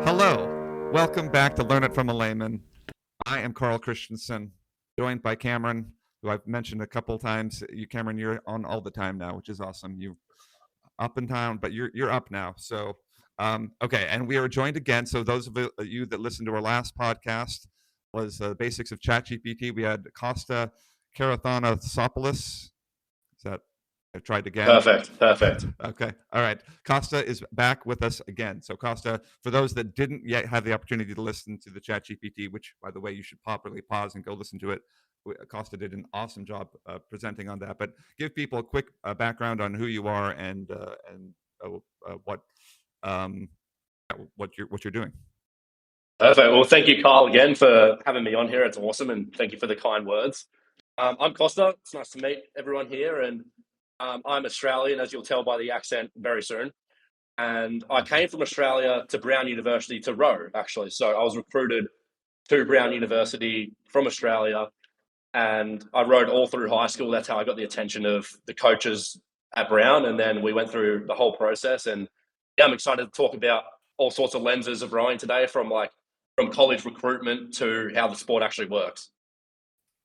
Hello, welcome back to Learn It from a Layman. I am Carl Christensen, joined by Cameron, who I've mentioned a couple times. Cameron, you're on all the time now, which is awesome. You up in town, but you're up now. So, okay, and we are joined again. So those of you that listened to our last podcast was the basics of ChatGPT. We had Kosta Karathanasopoulos. Is that I tried again. Perfect. Okay. All right. Costa is back with us again. So, Costa, for those that didn't yet have the opportunity to listen to the Chat GPT, which, by the way, you should properly pause and go listen to it. Costa did an awesome job presenting on that. But give people a quick background on who you are and what what you're doing. Perfect. Well, thank you, Carl, again for having me on here. It's awesome, and thank you for the kind words. I'm Costa. It's nice to meet everyone here, and I'm Australian, as you'll tell by the accent very soon. And I came from Australia to Brown University to row, actually. So I was recruited to Brown University from Australia, and I rowed all through high school. That's how I got the attention of the coaches at Brown, and then we went through the whole process. And yeah, I'm excited to talk about all sorts of lenses of rowing today, from college recruitment to how the sport actually works.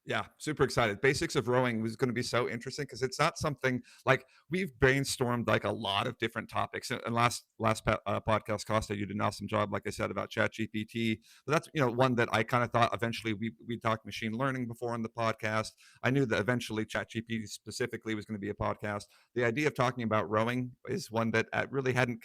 Yeah, super excited. Basics of rowing was going to be so interesting because it's not something like we've brainstormed like a lot of different topics. And last podcast, Costa, you did an awesome job, like I said, about Chat GPT. But that's one that I kind of thought eventually we talked machine learning before on the podcast. I knew that eventually Chat GPT specifically was going to be a podcast. The idea of talking about rowing is one that really hadn't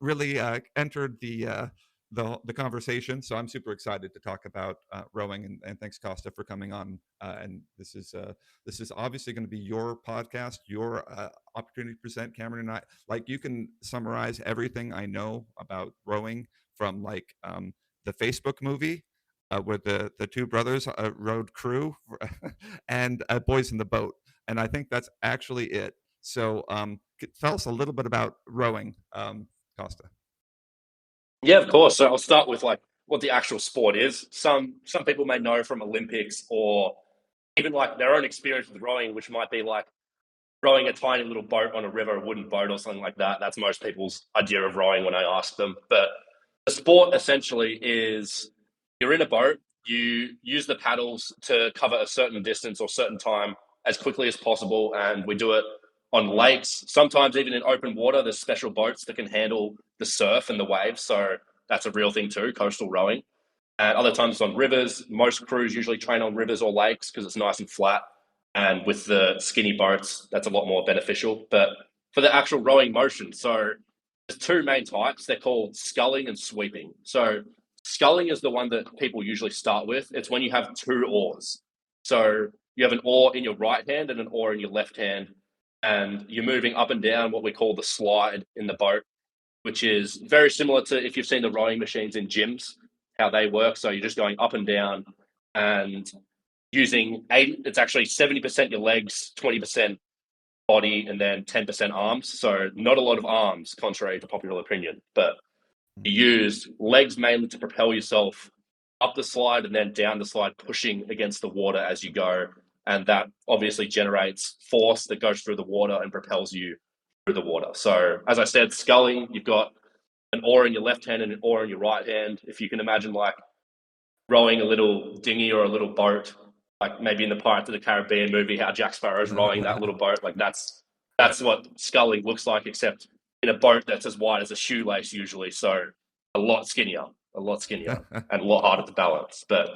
really entered the conversation. So I'm super excited to talk about rowing, and thanks Costa for coming on. And this is obviously going to be your podcast, your opportunity to present. Cameron and I, like, you can summarize everything I know about rowing from the Facebook movie where the two brothers rowed crew and Boys in the Boat, and I think that's actually it. So tell us a little bit about rowing, Costa. Yeah, of course. So I'll start with what the actual sport is. Some people may know from Olympics or even like their own experience with rowing, which might be like rowing a tiny little boat on a river, a wooden boat or something like that. That's most people's idea of rowing when I ask them. But the sport essentially is you're in a boat, you use the paddles to cover a certain distance or certain time as quickly as possible. And we do it on lakes, sometimes even in open water. There's special boats that can handle the surf and the waves. So that's a real thing too, coastal rowing. And other times it's on rivers. Most crews usually train on rivers or lakes because it's nice and flat. And with the skinny boats, that's a lot more beneficial. But for the actual rowing motion, so there's two main types. They're called sculling and sweeping. So sculling is the one that people usually start with. It's when you have two oars. So you have an oar in your right hand and an oar in your left hand, and you're moving up and down what we call the slide in the boat, which is very similar to if you've seen the rowing machines in gyms, how they work. So you're just going up and down and using 80, it's actually 70% your legs, 20% body, and then 10% arms. So not a lot of arms, contrary to popular opinion, but you use legs mainly to propel yourself up the slide and then down the slide, pushing against the water as you go. And that obviously generates force that goes through the water and propels you through the water. So as I said, sculling, you've got an oar in your left hand and an oar in your right hand. If you can imagine like rowing a little dinghy or a little boat, like maybe in the Pirates of the Caribbean movie, how Jack Sparrow's rowing that little boat, like that's what sculling looks like, except in a boat that's as wide as a shoelace usually. So a lot skinnier, and a lot harder to balance. But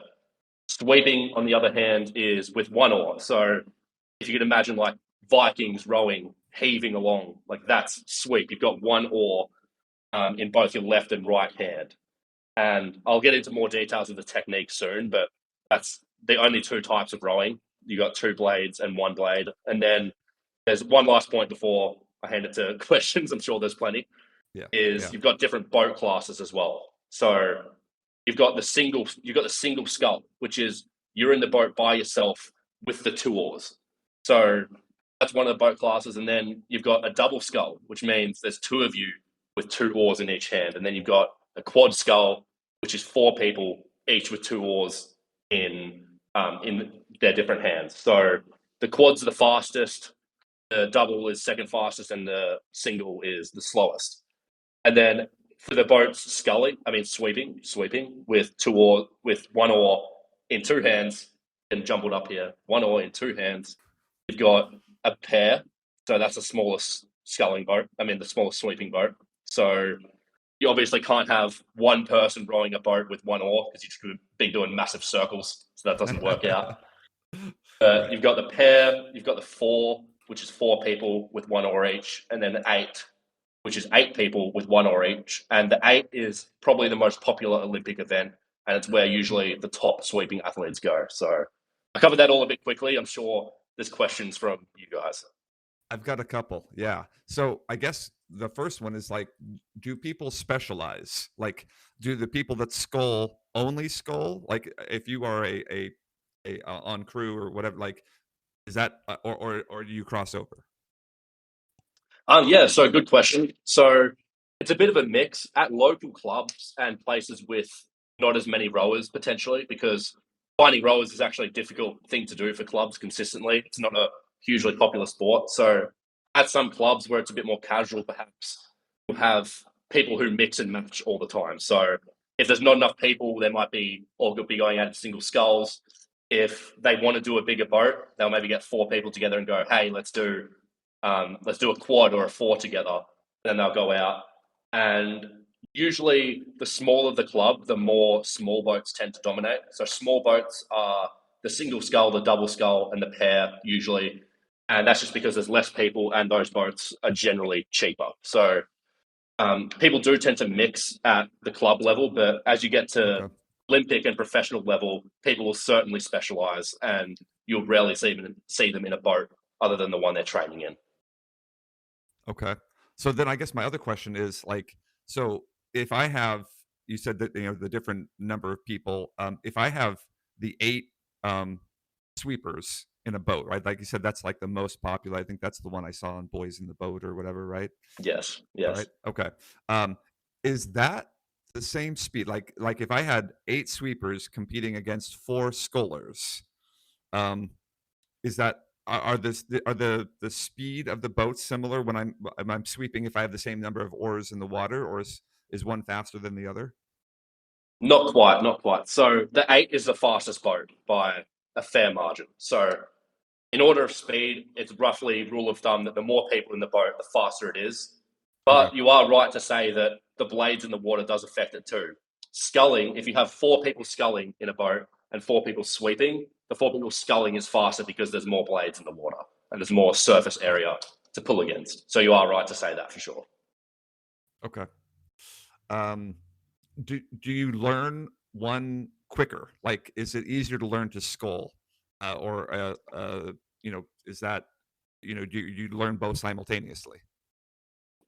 sweeping, on the other hand, is with one oar. So if you could imagine like Vikings rowing, heaving along, like that's sweep. You've got one oar in both your left and right hand. And I'll get into more details of the technique soon, but that's the only two types of rowing. You got two blades and one blade. And then there's one last point before I hand it to questions. I'm sure there's plenty. You've got different boat classes as well. So you've got the single scull, which is you're in the boat by yourself with the two oars. So that's one of the boat classes. And then you've got a double scull, which means there's two of you with two oars in each hand. And then you've got a quad scull, which is four people each with two oars in their different hands. So the quad's are the fastest, the double is second fastest, and the single is the slowest. And then for the boats sweeping with with one oar in two hands and jumbled up here, one oar in two hands. You've got a pair, so that's the smallest sculling boat. The smallest sweeping boat. So you obviously can't have one person rowing a boat with one oar because you'd be doing massive circles, so that doesn't work out. Right. You've got the pair, you've got the four, which is four people with one oar each, and then the eight, which is eight people with one oar each. And the eight is probably the most popular Olympic event, and it's where usually the top sweeping athletes go. So I covered that all a bit quickly. I'm sure there's questions from you guys. I've got a couple. Yeah. So I guess the first one is like, do people specialize? Like, do the people that scull only scull? Like, if you are a on crew or whatever, like, is that or do you cross over? Yeah, so good question. So it's a bit of a mix at local clubs and places with not as many rowers potentially, because finding rowers is actually a difficult thing to do for clubs consistently. It's not a hugely popular sport. So at some clubs where it's a bit more casual, perhaps you'll have people who mix and match all the time. So if there's not enough people, there might be all be going out in single sculls. If they want to do a bigger boat, they'll maybe get four people together and go, "Hey, let's do a quad or a four together." Then they'll go out. And usually, the smaller the club, the more small boats tend to dominate. So, small boats are the single scull, the double scull, and the pair usually. And that's just because there's less people and those boats are generally cheaper. So, people do tend to mix at the club level, but as you get to Okay. Olympic and professional level, people will certainly specialize, and you'll rarely see them in a boat other than the one they're training in. Okay. So then I guess my other question is like, so if I have, you said that, the different number of people, if I have the eight um, sweepers in a boat, right? Like you said, that's like the most popular. I think that's the one I saw on Boys in the Boat or whatever, right? Yes, All right. yes. Okay. Um, is that the same speed? Like if I had eight sweepers competing against four scullers, um, is that are the speed of the boats similar when I'm sweeping if I have the same number of oars in the water, or is one faster than the other? Not quite, not quite. So the eight is the fastest boat by a fair margin. So in order of speed, it's roughly rule of thumb that the more people in the boat, the faster it is. Okay. But you are right to say that the blades in the water does affect it too. Sculling, if you have four people sculling in a boat and four people sweeping, the four people sculling is faster because there's more blades in the water and there's more surface area to pull against. So you are right to say that for sure. Okay. Um, do you learn one quicker? Like, is it easier to learn to scull, or is that do you learn both simultaneously?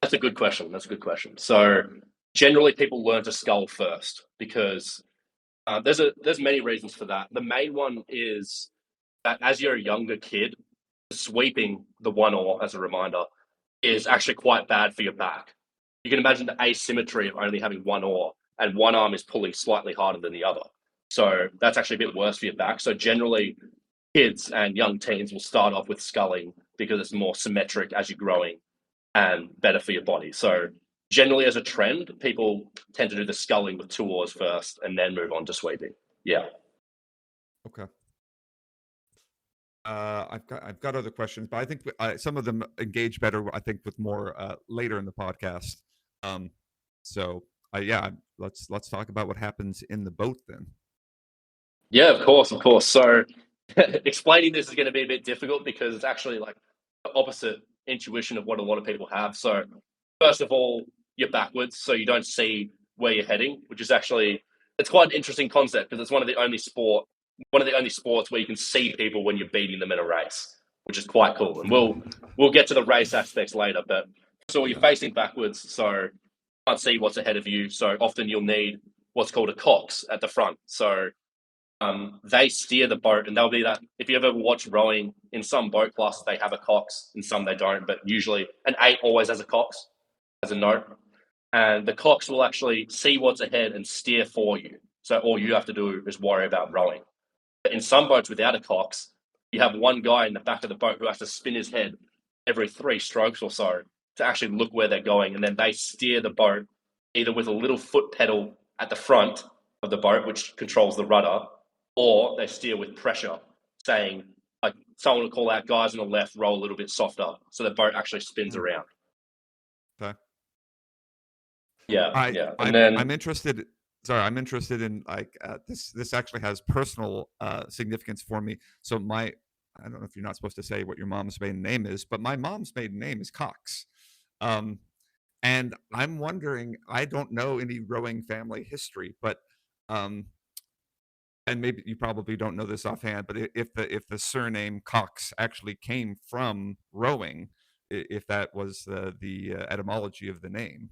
That's a good question. That's a good question. So generally, people learn to scull first because there's many reasons for that. The main one is that as you're a younger kid, sweeping the one oar, as a reminder, is actually quite bad for your back. You can imagine the asymmetry of only having one oar and one arm is pulling slightly harder than the other. So that's actually a bit worse for your back. So generally, kids and young teens will start off with sculling because it's more symmetric as you're growing and better for your body. So generally, as a trend, people tend to do the sculling with two oars first and then move on to sweeping. Yeah. Okay. I've got other questions, but I think some of them engage better. I think with more later in the podcast. Um, so yeah, let's talk about what happens in the boat then. Yeah, of course, of course. So explaining this is going to be a bit difficult because it's actually like the opposite intuition of what a lot of people have. So first of all, you're backwards, so you don't see where you're heading, which is actually it's quite an interesting concept because it's one of the only sports where you can see people when you're beating them in a race, which is quite cool. And we'll get to the race aspects later, but so you're Yeah. facing backwards, so you can't see what's ahead of you. So often you'll need what's called a cox at the front. So they steer the boat, and they'll be that. If you ever watch rowing, in some boat classes they have a cox, in some they don't, but usually an eight always has a cox as a note, and the cox will actually see what's ahead and steer for you. So all you have to do is worry about rowing. But in some boats without a cox, you have one guy in the back of the boat who has to spin his head every three strokes or so to actually look where they're going, and then they steer the boat either with a little foot pedal at the front of the boat, which controls the rudder, or they steer with pressure, saying like someone will call out, guys on the left, roll a little bit softer, so the boat actually spins Mm, around. okay. Yeah, I yeah, and I'm then I'm interested. Sorry, I'm interested in like this. This actually has personal significance for me. So my, I don't know if you're not supposed to say what your mom's maiden name is, but my mom's maiden name is Cox. Um, and I'm wondering. I don't know any rowing family history, but um, and maybe you probably don't know this offhand, but if the surname Cox actually came from rowing, if that was the etymology of the name.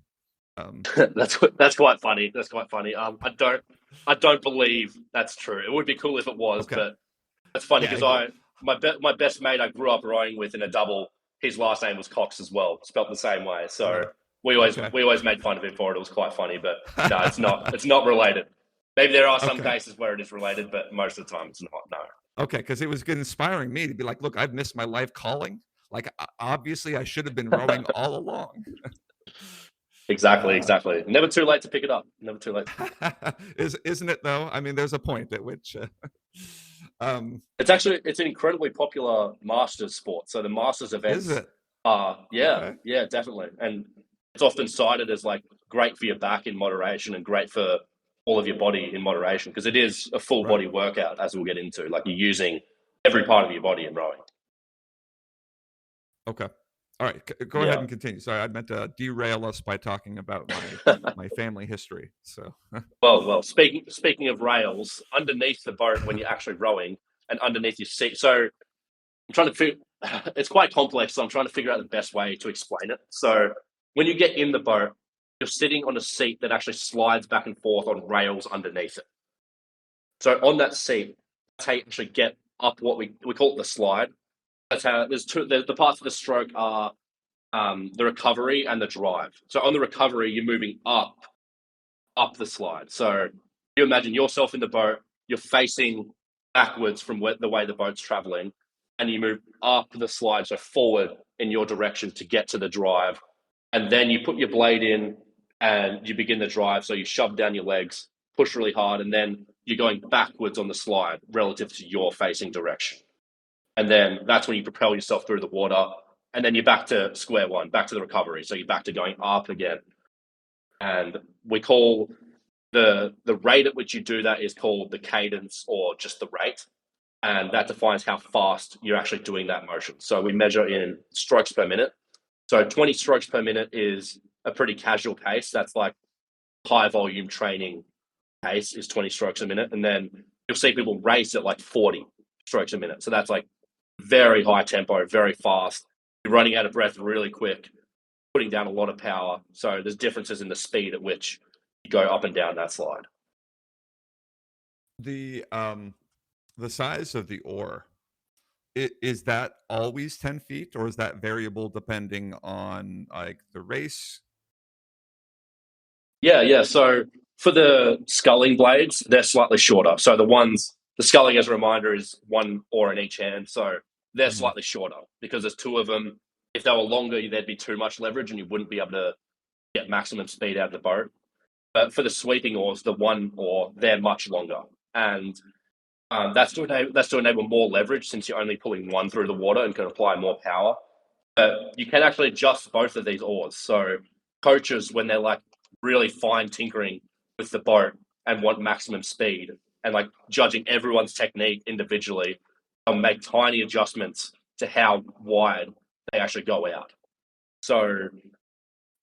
Um, that's quite funny. That's quite funny. I don't believe that's true. It would be cool if it was, okay. but that's funny Yeah. because my best mate I grew up rowing with in a double. His last name was Cox as well, spelt the same way. So we always Okay. we always made fun of him for it. It was quite funny, but no, it's not. It's not related. Maybe there are some Okay. cases where it is related, but most of the time it's not. No. Okay. Because it was inspiring me to be like, look, I've missed my life calling. Like, obviously, I should have been rowing all along. Exactly, Uh, exactly. Never too late to pick it up. Never too late. isn't it though? I mean, there's a point at which, um, It's an incredibly popular masters sport. So the masters is events it are, yeah, okay? yeah, definitely. And it's often cited as like great for your back in moderation and great for all of your body in moderation because it is a full Right. body workout, as we'll get into. Like you're using every part of your body in rowing. Okay. All right. Go ahead Yeah. and continue. Sorry, I meant to derail us by talking about my family history. So, Well. Speaking of rails, underneath the boat when you're actually rowing and underneath your seat. So I'm trying to figure. It's quite complex, so I'm trying to figure out the best way to explain it. So when you get in the boat, you're sitting on a seat that actually slides back and forth on rails underneath it. So on that seat, that's how you actually get up what we call it the slide. That's how there's two. The parts of the stroke are the recovery and the drive. So on the recovery, you're moving up the slide. So you imagine yourself in the boat, you're facing backwards from the way the boat's traveling, and you move up the slide, so forward in your direction to get to the drive. And then you put your blade in and you begin the drive. So you shove down your legs, push really hard, and then you're going backwards on the slide relative to your facing direction. And then that's when you propel yourself through the water. And then you're back to square one, back to the recovery. So you're back to going up again. And we call the rate at which you do that is called the cadence or just the rate, and that defines how fast you're actually doing that motion. So we measure in strokes per minute. So 20 strokes per minute is a pretty casual pace. That's like high volume training pace is 20 strokes a minute, and then you'll see people race at like 40 strokes a minute. So that's like very high tempo, very fast. You're running out of breath really quick, putting down a lot of power. So there's differences in the speed at which you go up and down that slide. the um, the size of the oar, is that always 10 feet, or is that variable depending on like the race? Yeah, yeah. So for the sculling blades, they're slightly shorter. So the sculling, as a reminder, is one oar in each hand. So they're Mhm. slightly shorter because there's two of them. If they were longer, there'd be too much leverage and you wouldn't be able to get maximum speed out of the boat. But for the sweeping oars, the one oar, they're much longer. And that's to enable more leverage since you're only pulling one through the water and can apply more power. But you can actually adjust both of these oars. So coaches, when they're like really fine tinkering with the boat and want maximum speed and like judging everyone's technique individually, they'll make tiny adjustments to how wide they actually go out. So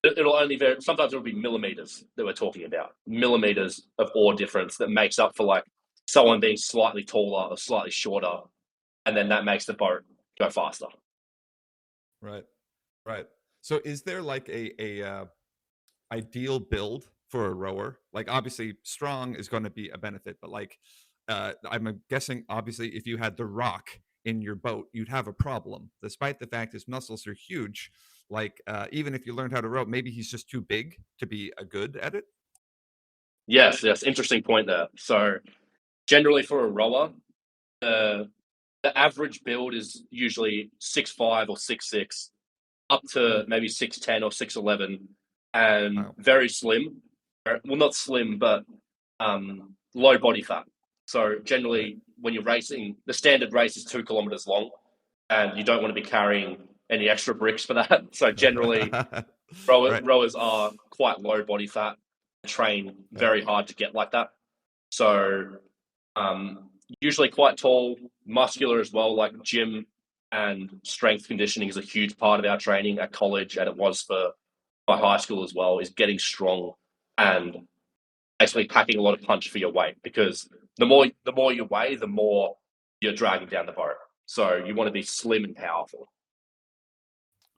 it'll only vary. Sometimes it'll be millimeters that we're talking about, millimeters of oar difference that makes up for like someone being slightly taller or slightly shorter, and then that makes the boat go faster. Right. Right. So is there like a ideal build for a rower? Like obviously strong is going to be a benefit, but like I'm guessing obviously if you had the rock in your boat, you'd have a problem. Despite the fact his muscles are huge, like even if you learned how to row, maybe he's just too big to be a good at it. Yes, yes, interesting point there. So generally for a rower, the the average build is usually 6'5" or 6'6", up to Oh, maybe 6'10" or 6'11", and wow. very slim. Well, not slim, but low body fat. So Right. generally, when you're racing, the standard race is 2 kilometers long, and you don't want to be carrying any extra bricks for that. So generally, Right. rowers are quite low body fat, train Okay. very hard to get like that. So usually quite tall, muscular as well. Like gym and strength conditioning is a huge part of our training at college, and it was for my high school as well. Is getting strong and basically packing a lot of punch for your weight, because the more you weigh, the more you're dragging down the boat. So you want to be slim and powerful.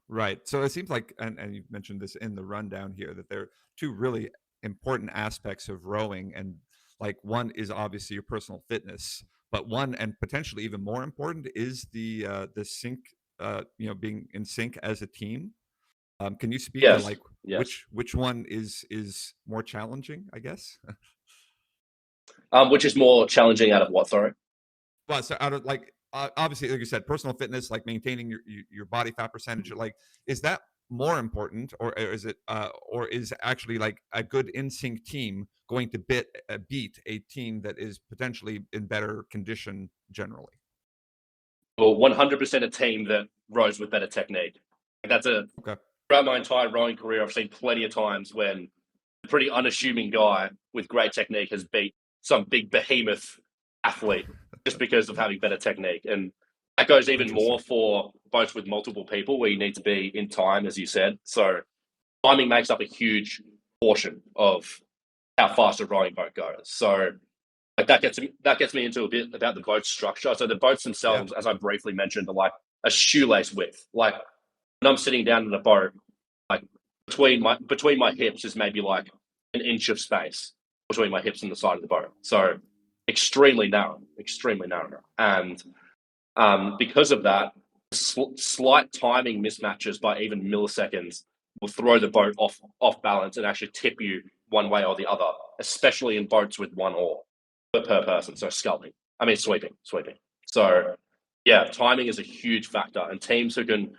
Right. So it seems like, and you mentioned this in the rundown here, that there are two really important aspects of rowing. And like one is obviously your personal fitness, but one and potentially even more important is the sync, being in sync as a team. Can you speak to Yes, like yes. which one is more challenging, I guess? Which is more challenging out of what? Sorry. Well, so out of like obviously, like you said, personal fitness, like maintaining your body fat percentage, like is that more important, or is it, or is actually like a good in sync team going to beat a team that is potentially in better condition generally? Well, 100% a team that rows with better technique. That's a Okay. throughout my entire rowing career, I've seen plenty of times when a pretty unassuming guy with great technique has beat some big behemoth athlete just because of having better technique. And that goes even more Interesting. for boats with multiple people, where you need to be in time, as you said. So timing makes up a huge portion of how fast a rowing boat goes. So like that gets me into a bit about the boat structure. So the boats Yeah. themselves, as I briefly mentioned, are like a shoelace width. Like when I'm sitting down in a boat, like between my hips is maybe like an inch of space between my hips and the side of the boat. So extremely narrow, extremely narrow. And because of that, slight timing mismatches by even milliseconds will throw the boat off balance and actually tip you one way or the other, especially in boats with one oar per person. So sculling, I mean sweeping. So yeah, timing is a huge factor, and teams who can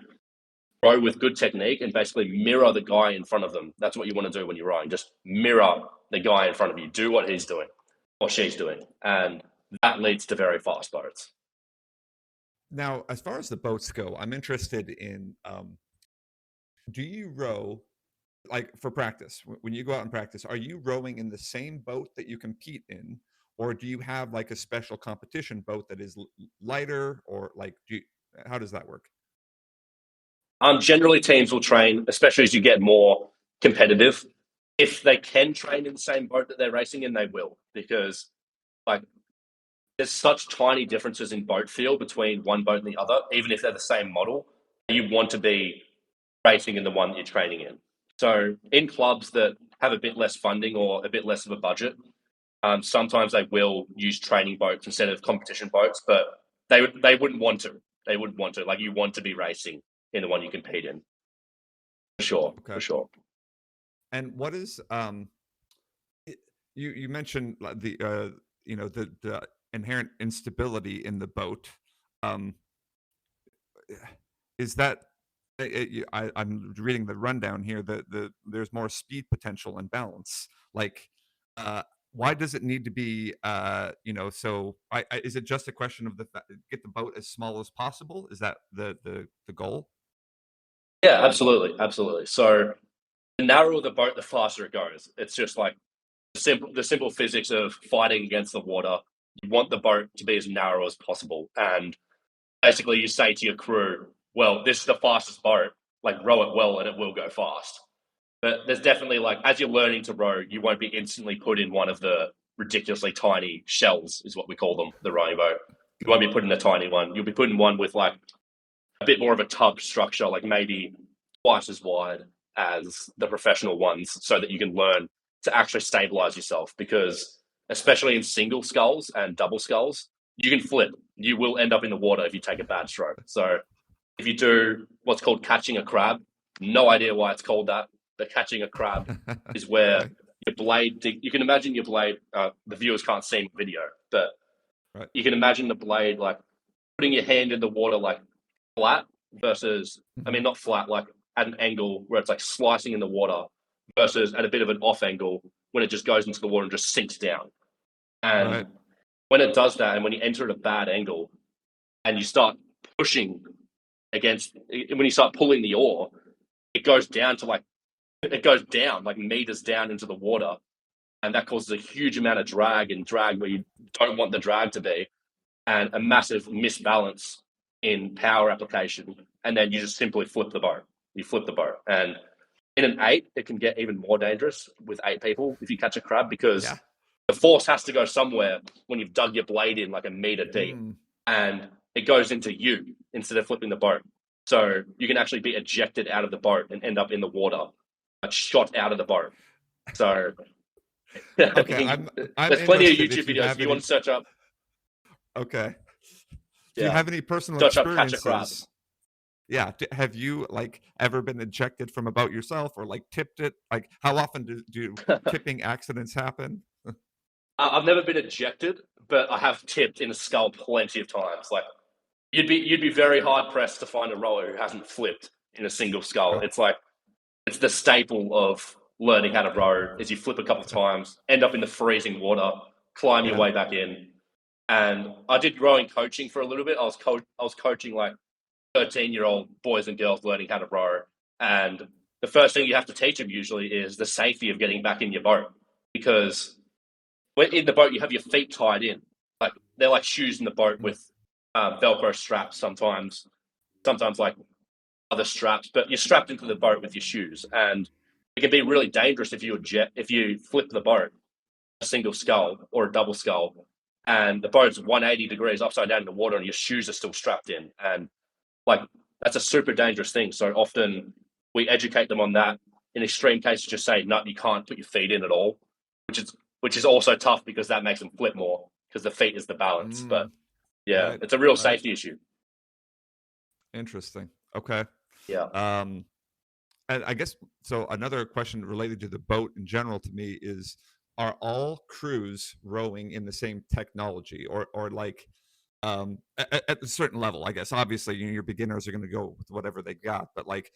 row with good technique and basically mirror the guy in front of them. That's what you want to do when you're rowing. Just mirror the guy in front of you. Do what he's doing or she's doing, and that leads to very fast boats. Now, as far as the boats go, I'm interested in, do you row like for practice, when you go out and practice, are you rowing in the same boat that you compete in, or do you have like a special competition boat that is lighter, or like how does that work? Generally, teams will train, especially as you get more competitive. If they can train in the same boat that they're racing in, they will, because like there's such tiny differences in boat feel between one boat and the other, even if they're the same model. You want to be racing in the one that you're training in. So in clubs that have a bit less funding or a bit less of a budget, sometimes they will use training boats instead of competition boats, but they wouldn't want to. They wouldn't want to. Like you want to be racing in the one you compete in, for sure, for Okay. sure. And what is you mentioned the the inherent instability in the boat. Um, is that I'm reading the rundown here that there's more speed potential and balance. Like, uh, why does it need to be? So is it just a question of get the boat as small as possible? Is that the goal? Yeah, absolutely, absolutely. So the narrower the boat, the faster it goes. It's just like the simple physics of fighting against the water. You want the boat to be as narrow as possible, and basically you say to your crew, "Well, this is the fastest boat. Like row it well, and it will go fast." But there's definitely like as you're learning to row, you won't be instantly put in one of the ridiculously tiny shells, is what we call them, the rowing boat. You Okay. won't be put in a tiny one. You'll be put in one with like a bit more of a tub structure, like maybe twice as wide as the professional ones, so that you can learn to actually stabilize yourself. Because especially in single sculls and double sculls, you can flip. You will end up in the water if you take a bad stroke. So if you do what's called catching a crab, no idea why it's called that, but catching a crab is where Okay. your blade. You can imagine your blade. The viewers can't see my video, but Right. you can imagine the blade like putting your hand in the water like flat versus, I Hmm. mean, not flat, like at an angle where it's like slicing in the water versus at a bit of an off angle when it just goes into the water and just sinks down. Right. And when it does that, and when you enter at a bad angle and you start pushing against, when you start pulling the oar, it goes down to like, it goes down like meters down into the water. And that causes a huge amount of drag where you don't want the drag to be, and a massive misbalance in power application. And then you just simply flip the boat. You flip the boat. And in an eight, it can get even more dangerous with 8 people if you catch a crab, because Yeah. the force has to go somewhere when you've dug your blade in like a meter deep, and it goes into you instead of flipping the boat. So you can actually be ejected out of the boat and end up in the water, like shot out of the boat. So Okay. I'm there's plenty of interested if YouTube you videos. If have you want any. to search up, Okay. Do you yeah, have any personal search up catch a crab. experiences? Yeah. Have you like ever been ejected from a boat yourself, or like tipped it? Like, how often do tipping accidents happen? I've never been ejected, but I have tipped in a scull plenty of times. Like you'd be very hard pressed to find a rower who hasn't flipped in a single scull. Oh, It's like it's the staple of learning how to row is you flip a couple of times, end up in the freezing water, climb your yeah. way back in. And I did rowing coaching for a little bit. I was coaching like 13-year-old boys and girls learning how to row. And the first thing you have to teach them usually is the safety of getting back in your boat, because when in the boat you have your feet tied in, like they're like shoes in the boat Mm, with Velcro straps. Sometimes like other straps, but you're strapped into the boat with your shoes, and it can be really dangerous if you flip the boat a single scull or a double scull, and the boat's 180 degrees upside down in the water, and your shoes are still strapped in, and like that's a super dangerous thing. So often we educate them on that. In extreme cases, just say no, you can't put your feet in at all, which is which is also tough because that makes them flip more because the feet is the balance. But mm, yeah, right. it's a real Right. safety issue. Interesting. Okay. Yeah. Um, and I guess so. Another question related to the boat in general to me is: are all crews rowing in the same technology, or like at a certain level? I guess obviously your beginners are going to go with whatever they got, but like,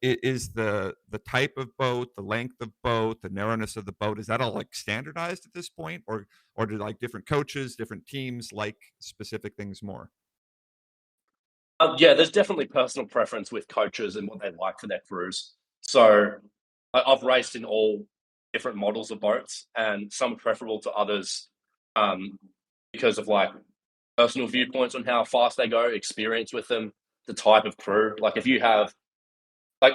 is the type of boat, the length of boat, the narrowness of the boat, is that all like standardized at this point, or do like different coaches, different teams like specific things more? Yeah, there's definitely personal preference with coaches and what they like for their crews. So I've raced in all different models of boats, and some are preferable to others um, because of like personal viewpoints on how fast they go, experience with them, the type of crew. Like if you have like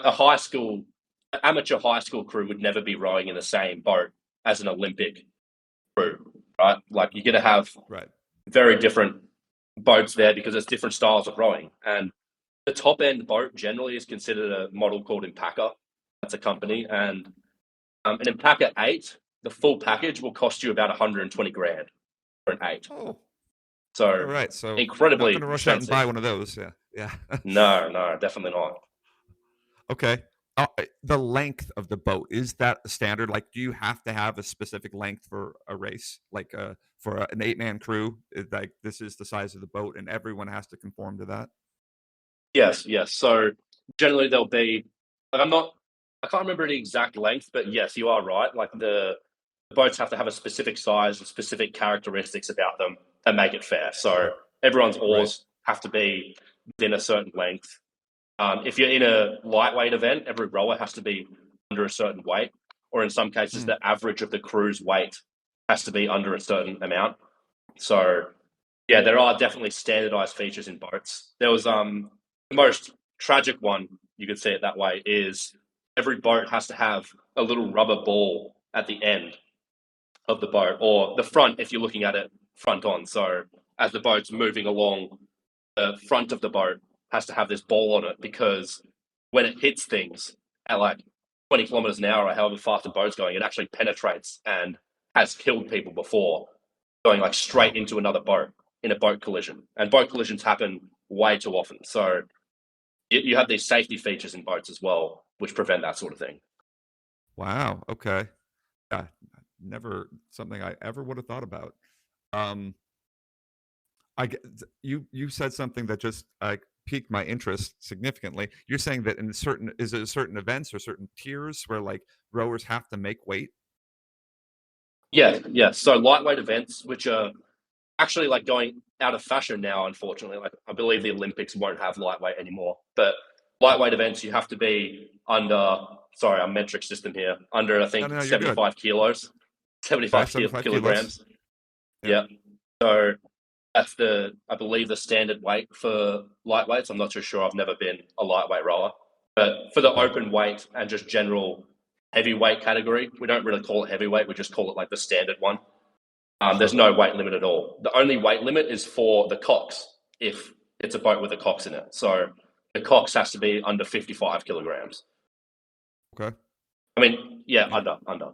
amateur high school crew would never be rowing in the same boat as an Olympic crew, right? Like you're going to have Right. very different boats there because there's different styles of rowing. And the top end boat generally is considered a model called Impaka. That's a company. And an Impaka 8, the full package will cost you about 120 grand for an 8. Oh, all So right. So not going incredibly to rush out and buy expensive. one of those. Yeah. Yeah. No, no, definitely not. Okay. The length of the boat, is that a standard? Like, do you have to have a specific length for a race? Like, for an 8-man crew, like this is the size of the boat, and everyone has to conform to that. Yes, yes. So generally there'll be like I can't remember the exact length, but yes, you are right. Like the boats have to have a specific size and specific characteristics about them that make it fair. So Sure. everyone's Right. oars have to be within a certain length. If you're in a lightweight event, every rower has to be under a certain weight, or in some cases, Mm, the average of the crew's weight has to be under a certain amount. So yeah, there are definitely standardized features in boats. There was the most tragic one, you could say it that way, is every boat has to have a little rubber ball at the end of the boat, or the front if you're looking at it front on. So as the boat's moving along, the front of the boat has to have this ball on it, because when it hits things at like 20 kilometers an hour or however fast the boat's going, it actually penetrates and has killed people before, going like straight wow. into another boat in a boat collision. And boat collisions happen way too often. So you have these safety features in boats as well, which prevent that sort of thing. Wow. Okay. Yeah. Never something I ever would have thought about. Um, you said something that just piqued my interest significantly. You're saying that in certain events or certain tiers where like rowers have to make weight? Yeah, yeah. So lightweight events, which are actually like going out of fashion now, unfortunately. Like I believe the Olympics won't have lightweight anymore. But lightweight events, you have to be under. Sorry, I'm metric system here. Under I No, think no, no, you're good. 75 kilos, Okay, 75 75 kilos. kilograms. Yeah. Yeah. So that's I believe the standard weight for lightweights. I'm not too sure. I've never been a lightweight rower, but for the Okay. open weight and just general heavyweight category, we don't really call it heavyweight. We just call it like the standard one. There's Sure. no weight limit at all. The only weight limit is for the cocks if it's a boat with a cocks in it. So the cocks has to be under 55 kilograms. Okay. I mean, yeah, under.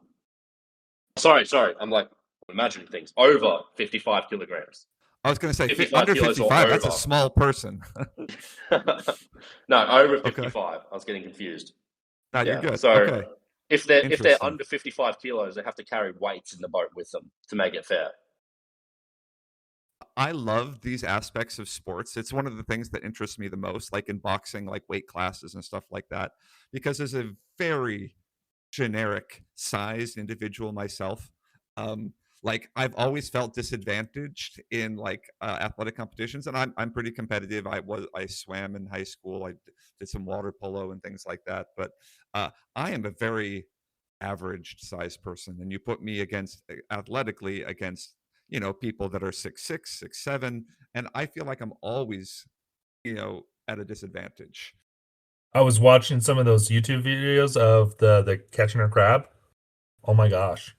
Sorry. I'm like imagining things. Over 55 kilograms. I was going to say 55 under kilos or 55. That's a over. small person. No, over Okay. 55. I was getting confused. Now you're Yeah. good. So Okay. if they're Interesting. under 55 kilos, they have to carry weights in the boat with them to make it fair. I love these aspects of sports. It's one of the things that interests me the most, like in boxing, like weight classes and stuff like that, because as a very generic sized individual myself, um, like I've always felt disadvantaged in like athletic competitions, and I'm pretty competitive. I swam in high school. Did some water polo and things like that, but I am a very average size person, and you put me against athletically against people that are 6'6", 6'7", and I feel like I'm always at a disadvantage. I was watching some of those YouTube videos of the catching a crab. Oh my gosh.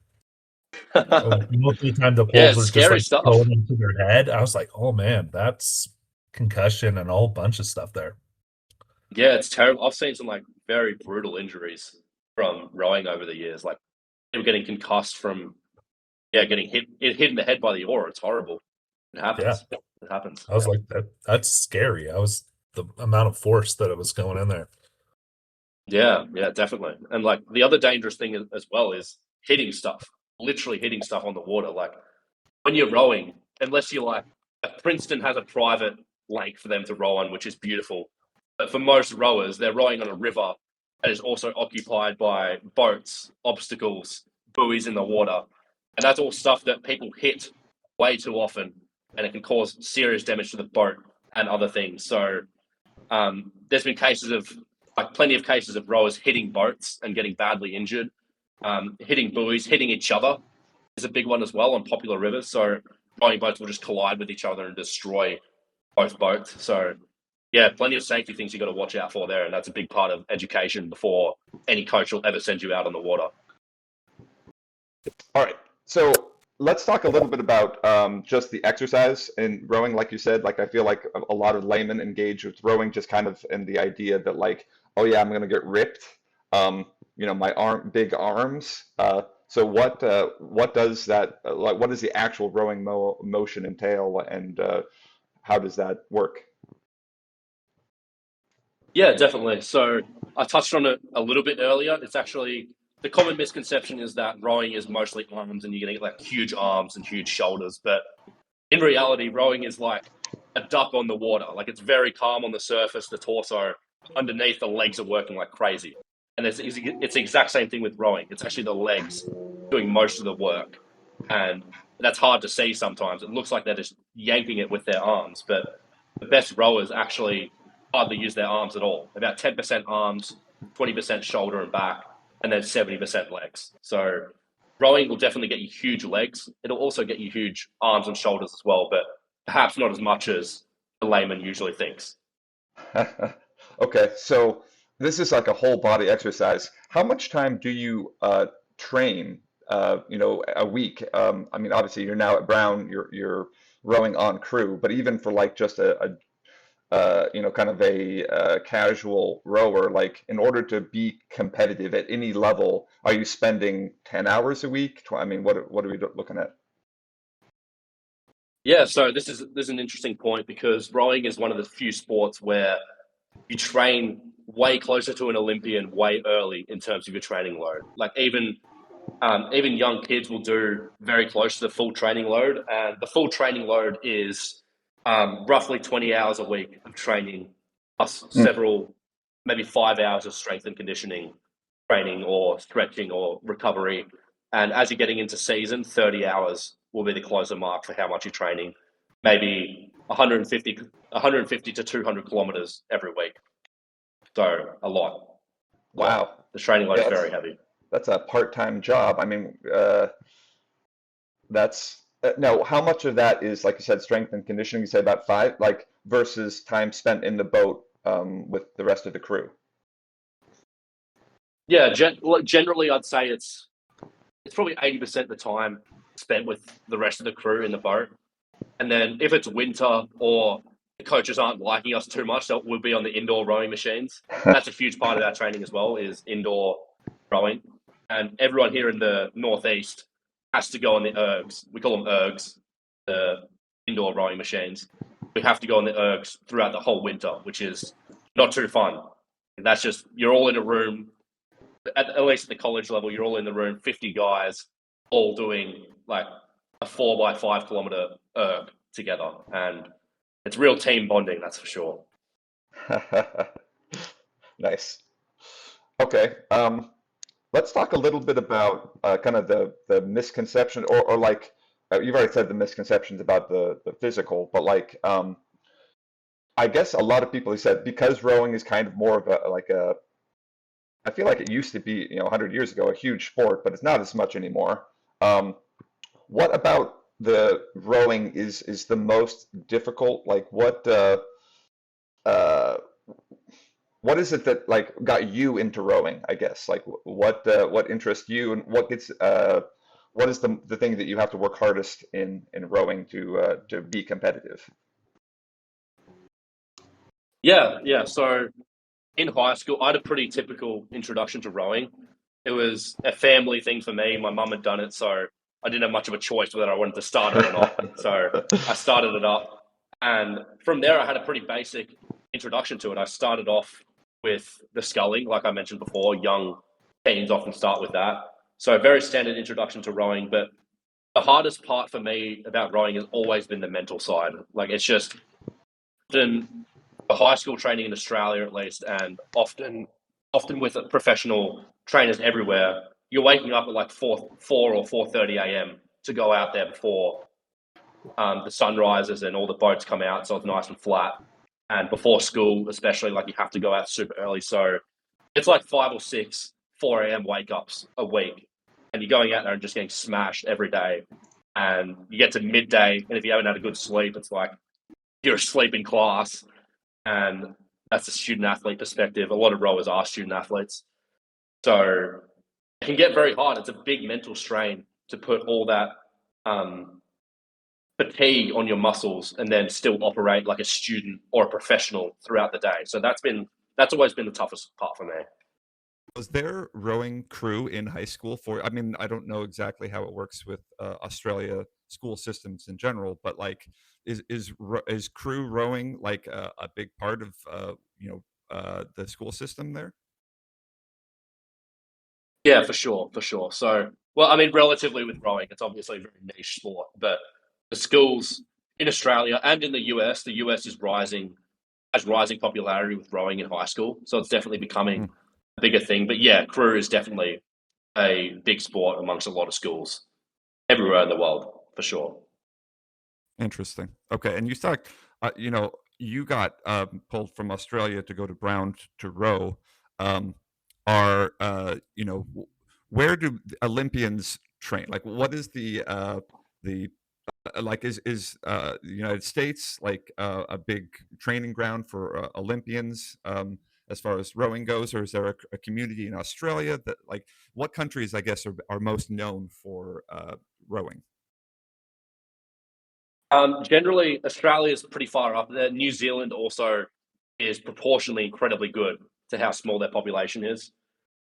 Oh, most of the time the Yeah, poles it's are just scary like stuff. going into their head. I was like, oh man, that's concussion and a whole bunch of stuff there. Yeah, it's terrible. I've seen some like very brutal injuries from rowing over the years. Like people getting concussed from getting hit in the head by the oar. It's horrible. It Yeah. happens. It happens. I was like, that's scary. I was the amount of force that it was going in there. Yeah, yeah, definitely. And like the other dangerous thing as well is hitting stuff. Literally hitting stuff on the water. Like when you're rowing, unless you're like Princeton has a private lake for them to row on, which is beautiful. But for most rowers, they're rowing on a river that is also occupied by boats, obstacles, buoys in the water. And that's all stuff that people hit way too often and it can cause serious damage to the boat and other things. So there's been cases of like plenty of cases of rowers hitting boats and getting badly injured, hitting buoys, hitting each other is a big one as well on popular rivers. So rowing boats will just collide with each other and destroy both boats. So yeah, plenty of safety things you got to watch out for there, and that's a big part of education before any coach will ever send you out on the water. All right. So let's talk a little bit about just the exercise in rowing. Like you said, like I feel like a lot of laymen engage with rowing just kind of in the idea that like, oh yeah, I'm gonna get ripped. My big arms. So what does that like? What does the actual rowing motion entail, and how does that work? Yeah, definitely. So I touched on it a little bit earlier. It's actually the common misconception is that rowing is mostly arms and you're going to get like huge arms and huge shoulders. But in reality, rowing is like a duck on the water. Like it's very calm on the surface, the torso, underneath, the legs are working like crazy. And it's the exact same thing with rowing. It's actually the legs doing most of the work. And that's hard to see sometimes. It looks like they're just yanking it with their arms, but the best rowers actually hardly use their arms at all. About 10% arms, 20% shoulder and back, and then 70% legs. So rowing will definitely get you huge legs. It'll also get you huge arms and shoulders as well, but perhaps not as much as the layman usually thinks. Okay, so this is like a whole body exercise. How much time do you train, a week? I mean, obviously you're now at Brown, you're rowing on crew, but even for like just kind of a casual rower, like in order to be competitive at any level, are you spending 10 hours a week? I mean, what are we looking at? Yeah, so this is an interesting point because rowing is one of the few sports where you train way closer to an Olympian way early in terms of your training load. Like even young kids will do very close to the full training load, and the full training load is roughly 20 hours a week of training plus several, maybe 5 hours of strength and conditioning training or stretching or recovery. And as you're getting into season, 30 hours will be the closer mark for how much you're training. Maybe 150 to 200 kilometers every week. So a lot. Wow. The training load Yeah, is very heavy. that's a part-time job. I mean, that's now how much of that is, like you said, strength and conditioning? You say about 5, like versus time spent in the boat with the rest of the crew. Yeah, generally I'd say it's probably 80% of the time spent with the rest of the crew in the boat. And then if it's winter or the coaches aren't liking us too much, so we'll be on the indoor rowing machines. That's a huge part of our training as well, is indoor rowing. And everyone here in the Northeast has to go on the ergs. We call them ergs, the indoor rowing machines. We have to go on the ergs throughout the whole winter, which is not too fun. And that's just, you're all in a room, at least at the college level, you're all in the room, 50 guys, all doing like a 4x5 kilometer erg together. And it's real team bonding, that's for sure. Nice. Okay. Let's talk a little bit about kind of the misconception, or like you've already said the misconceptions about the physical, but like I guess a lot of people have said because rowing is kind of more of a I feel like it used to be 100 years ago a huge sport, but it's not as much anymore. What about the rowing is the most difficult? Like uh, what is it that like got you into rowing, I guess? Like what interests you, and what is the thing that you have to work hardest in rowing to be competitive? Yeah. So in high school, I had a pretty typical introduction to rowing. It was a family thing for me. My mum had done it, so I didn't have much of a choice whether I wanted to start it or not. So I started it up. And from there, I had a pretty basic introduction to it. I started off with the sculling, like I mentioned before. Young teens often start with that. So a very standard introduction to rowing. But the hardest part for me about rowing has always been the mental side. Like it's just often the high school training in Australia, at least, and often with professional trainers everywhere, you're waking up at like 4 or 4:30 a.m. to go out there before the sun rises and all the boats come out, so it's nice and flat. And before school, especially, like you have to go out super early. So it's like 5 or 6, 4 a.m. wake ups a week, and you're going out there and just getting smashed every day. And you get to midday, and if you haven't had a good sleep, it's like you're asleep in class. And that's a student athlete perspective. A lot of rowers are student athletes. So it can get very hard. It's a big mental strain to put all that fatigue on your muscles and then still operate like a student or a professional throughout the day. So that's always been the toughest part for me. Was there rowing crew in high school for? I mean, I don't know exactly how it works with Australia school systems in general, but like, is crew rowing like a big part of the school system there? Yeah, for sure. So, well, I mean, relatively with rowing, it's obviously a very niche sport, but the schools in Australia and in the US has rising popularity with rowing in high school. So it's definitely becoming a bigger thing. But yeah, crew is definitely a big sport amongst a lot of schools everywhere in the world, for sure. Interesting. Okay, and you talked, you got pulled from Australia to go to Brown to row. Um, are where do Olympians train? Like, what is the like the United States like a big training ground for Olympians as far as rowing goes, or is there a community in Australia that like what countries I guess are most known for rowing? Generally, Australia is pretty far up there. New Zealand also is proportionally incredibly good to how small their population is.